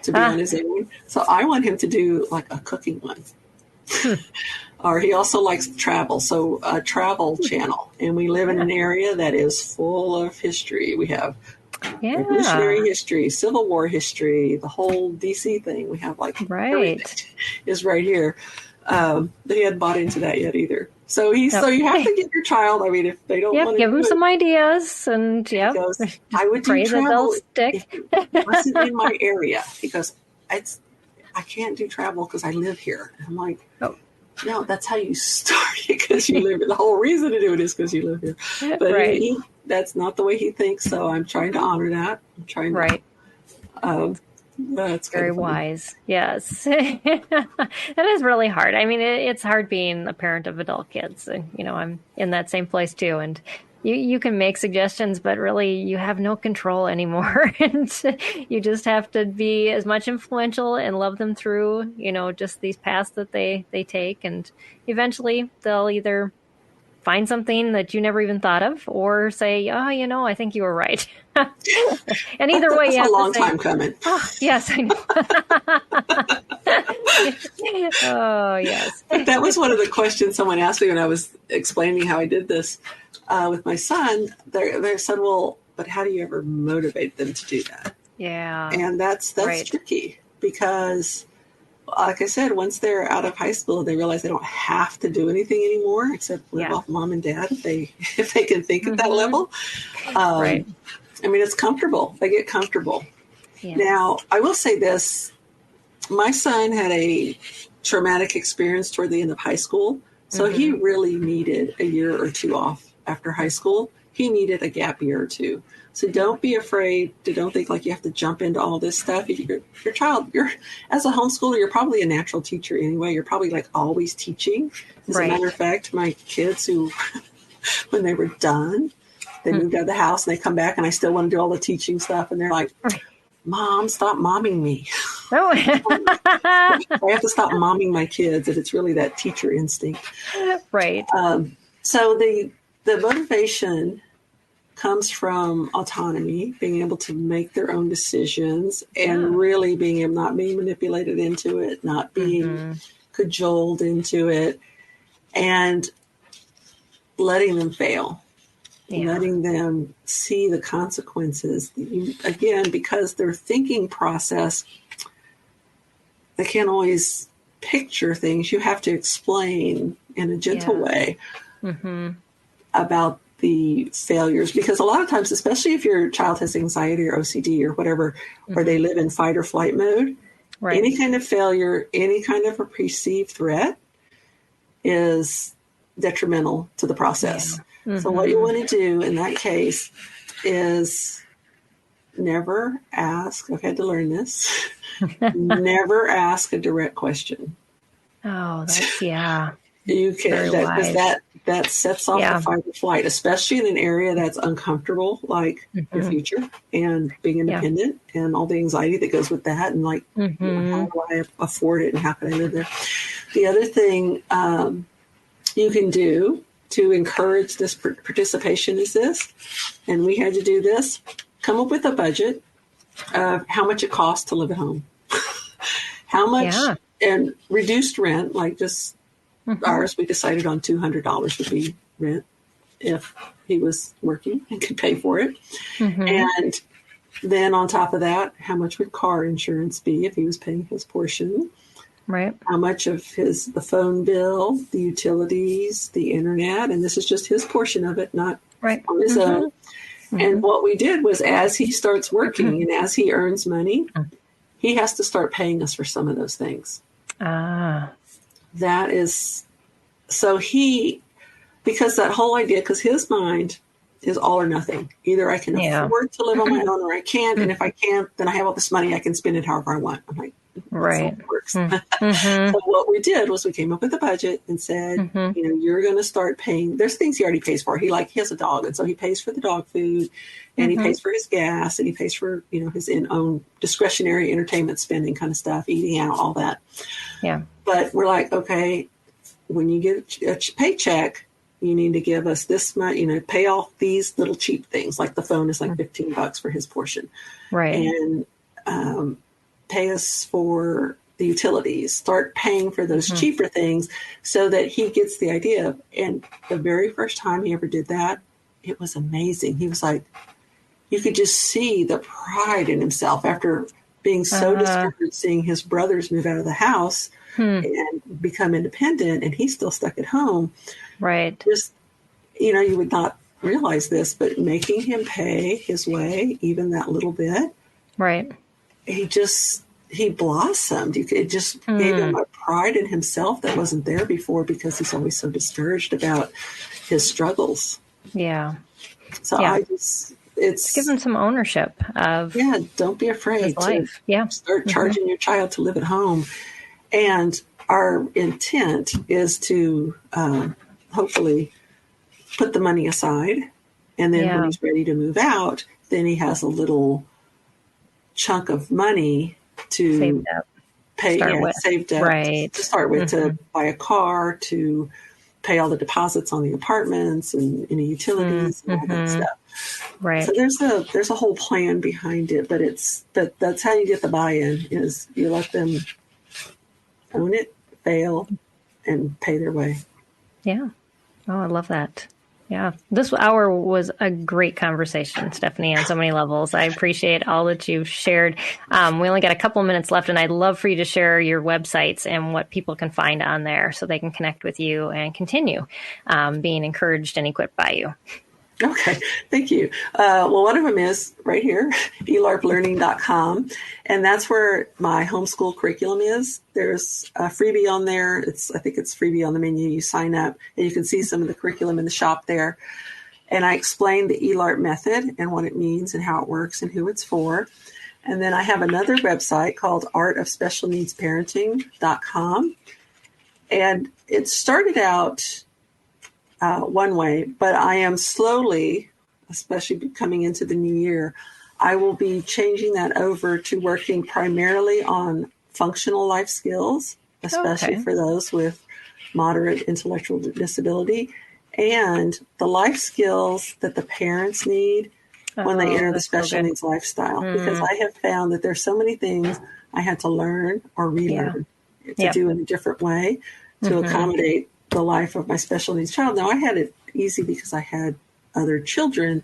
to be on his own. So I want him to do like a cooking one. Or he also likes travel, so a travel channel. And we live in an area that is full of history. We have revolutionary history, Civil War history, the whole DC thing. We have everything is right here. He hadn't bought into that yet either. So you have to give your child, I mean, if they don't want to give them some ideas, and he goes, I would pray do that they'll travel stick. if it wasn't in my area. He goes, I can't do travel because I live here. And I'm like, no, that's how you start it, because you live here. The whole reason to do it is because you live here. But right. That's not the way he thinks. So I'm trying to honor that. I'm trying to. That's very wise. Yes. That is really hard. I mean, it's hard being a parent of adult kids. I'm in that same place too. And you can make suggestions, but really you have no control anymore. And you just have to be as much influential and love them through, just these paths that they take. And eventually they'll either find something that you never even thought of, or say, oh, I think you were right. And either way, you have a long to say, time coming. Oh, yes, I know. Oh, yes. That was one of the questions someone asked me when I was explaining how I did this with my son. They said, well, but how do you ever motivate them to do that? Yeah. And that's tricky, because like I said, once they're out of high school, they realize they don't have to do anything anymore except live off mom and dad if they can think at that level. Right. I mean, it's comfortable. They get comfortable. Yes. Now, I will say this. My son had a traumatic experience toward the end of high school, so he really needed a year or two off after high school. He needed a gap year or two. So don't be afraid don't think like you have to jump into all this stuff. Your child, as a homeschooler, you're probably a natural teacher anyway. You're probably like always teaching. As a matter of fact, my kids who, when they were done, they moved out of the house and they come back and I still want to do all the teaching stuff. And they're like, Mom, stop momming me. Oh. I have to stop momming my kids. And it's really that teacher instinct. Right. So the motivation comes from autonomy, being able to make their own decisions, and really not being manipulated into it, not being cajoled into it, and letting them fail, letting them see the consequences. Again, because their thinking process, they can't always picture things. You have to explain in a gentle way about the failures, because a lot of times, especially if your child has anxiety or OCD or whatever, or they live in fight or flight mode, any kind of failure, any kind of a perceived threat is detrimental to the process. So what you want to do in that case is never ask, I've had to learn this, never ask a direct question. Oh, that's, You can, that sets off the fight or flight, especially in an area that's uncomfortable, like your future and being independent and all the anxiety that goes with that. And like, how do I afford it and how can I live there? The other thing you can do to encourage this participation is this, and we had to do this, come up with a budget of how much it costs to live at home, how much, and reduced rent, like just ours, we decided on $200 would be rent if he was working and could pay for it. And then on top of that, how much would car insurance be if he was paying his portion? Right. How much of the phone bill, the utilities, the internet, and this is just his portion of it, not on his own. And what we did was, as he starts working and as he earns money, he has to start paying us for some of those things. That is, so because that whole idea, because his mind is all or nothing. Either I can afford to live on my own or I can't. And if I can't, then I have all this money. I can spend it however I want. I'm like, that's how it works. So what we did was we came up with a budget and said, you're going to start paying. There's things he already pays for. He has a dog. And so he pays for the dog food and he pays for his gas and he pays for, his own discretionary entertainment spending kind of stuff, eating out, all that. Yeah. But we're like, okay, when you get a paycheck, you need to give us this much, pay off these little cheap things. Like the phone is like $15 for his portion. Right. And pay us for the utilities, start paying for those cheaper things so that he gets the idea. And the very first time he ever did that, it was amazing. He was like, you could just see the pride in himself after being so discouraged seeing his brothers move out of the house and become independent, and he's still stuck at home. Right. Just, you would not realize this, but making him pay his way, even that little bit. Right. He blossomed. It just gave him a pride in himself that wasn't there before, because he's always so discouraged about his struggles. Yeah. So it's give him some ownership of don't be afraid life. to start charging your child to live at home. And our intent is to hopefully put the money aside, and then when he's ready to move out, then he has a little chunk of money to saved up. Pay, saved up to start with, to buy a car, to pay all the deposits on the apartments and any utilities and all that stuff. Right. So there's a whole plan behind it, but that's how you get the buy-in, is you let them own it, fail, and pay their way. Yeah. Oh, I love that. Yeah. This hour was a great conversation, Stephanie, on so many levels. I appreciate all that you've shared. We only got a couple of minutes left, and I'd love for you to share your websites and what people can find on there so they can connect with you and continue being encouraged and equipped by you. Okay, thank you. Well, one of them is right here, ELARPlearning.com, and that's where my homeschool curriculum is. There's a freebie on there. I think it's freebie on the menu. You sign up, and you can see some of the curriculum in the shop there. And I explain the ELARP method and what it means and how it works and who it's for. And then I have another website called artofspecialneedsparenting.com, and it started out one way, but I am slowly, especially coming into the new year, I will be changing that over to working primarily on functional life skills, especially for those with moderate intellectual disability, and the life skills that the parents need when they enter the special needs lifestyle. Because I have found that there's so many things I had to learn or relearn to do in a different way to accommodate the life of my special needs child. Now, I had it easy because I had other children,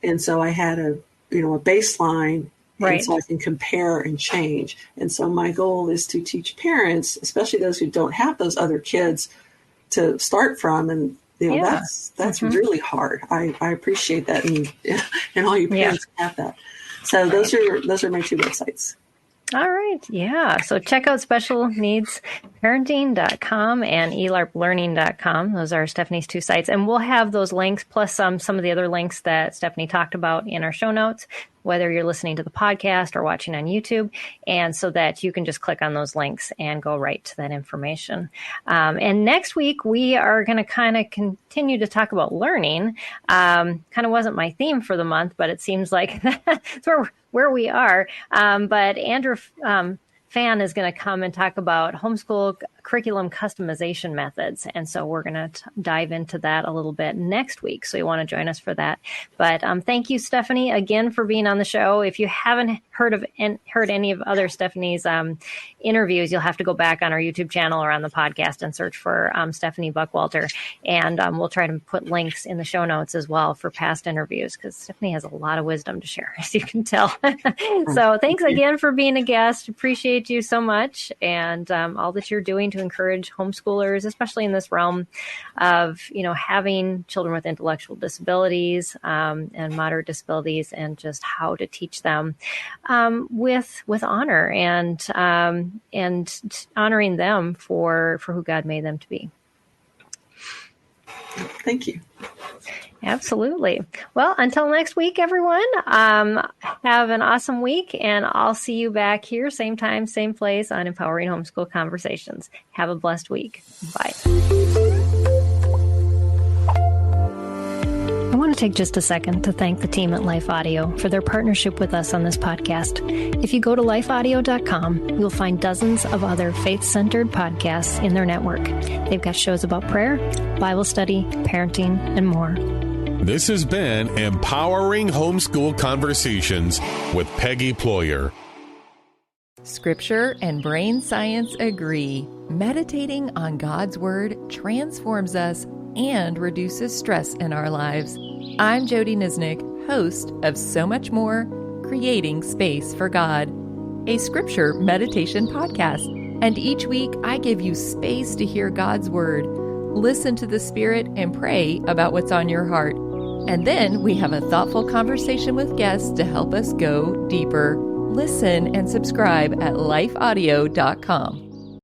and so I had a baseline, and so I can compare and change. And so my goal is to teach parents, especially those who don't have those other kids to start from, and that's really hard. I appreciate that, and all you parents have that. So those are my two websites. All right. Yeah. So check out specialneedsparenting.com and elarplearning.com. Those are Stephanie's two sites. And we'll have those links plus some of the other links that Stephanie talked about in our show notes, whether you're listening to the podcast or watching on YouTube, and so that you can just click on those links and go right to that information. And next week, we are going to kind of continue to talk about learning. Kind of wasn't my theme for the month, but it seems like that's where we are. But Andrew Fan is going to come and talk about homeschool curriculum customization methods. And so we're going to dive into that a little bit next week. So you want to join us for that. But thank you, Stephanie, again for being on the show. If you haven't heard any of other Stephanie's interviews, you'll have to go back on our YouTube channel or on the podcast and search for Stephanie Buckwalter. And we'll try to put links in the show notes as well for past interviews, because Stephanie has a lot of wisdom to share, as you can tell. So thanks again for being a guest. Appreciate you so much, and all that you're doing to encourage homeschoolers, especially in this realm of, having children with intellectual disabilities and moderate disabilities, and just how to teach them with honor and honoring them for who God made them to be. Thank you. Absolutely. Well, until next week, everyone, have an awesome week, and I'll see you back here, same time, same place on Empowering Homeschool Conversations. Have a blessed week. Bye. I want to take just a second to thank the team at Life Audio for their partnership with us on this podcast. If you go to lifeaudio.com, you'll find dozens of other faith-centered podcasts in their network. They've got shows about prayer, Bible study, parenting, and more. This has been Empowering Homeschool Conversations with Peggy Ployer. Scripture and brain science agree. Meditating on God's Word transforms us and reduces stress in our lives. I'm Jody Nisnik, host of So Much More, Creating Space for God. a scripture meditation podcast. And each week, I give you space to hear God's Word, listen to the Spirit, and pray about what's on your heart. And then we have a thoughtful conversation with guests to help us go deeper. Listen and subscribe at lifeaudio.com.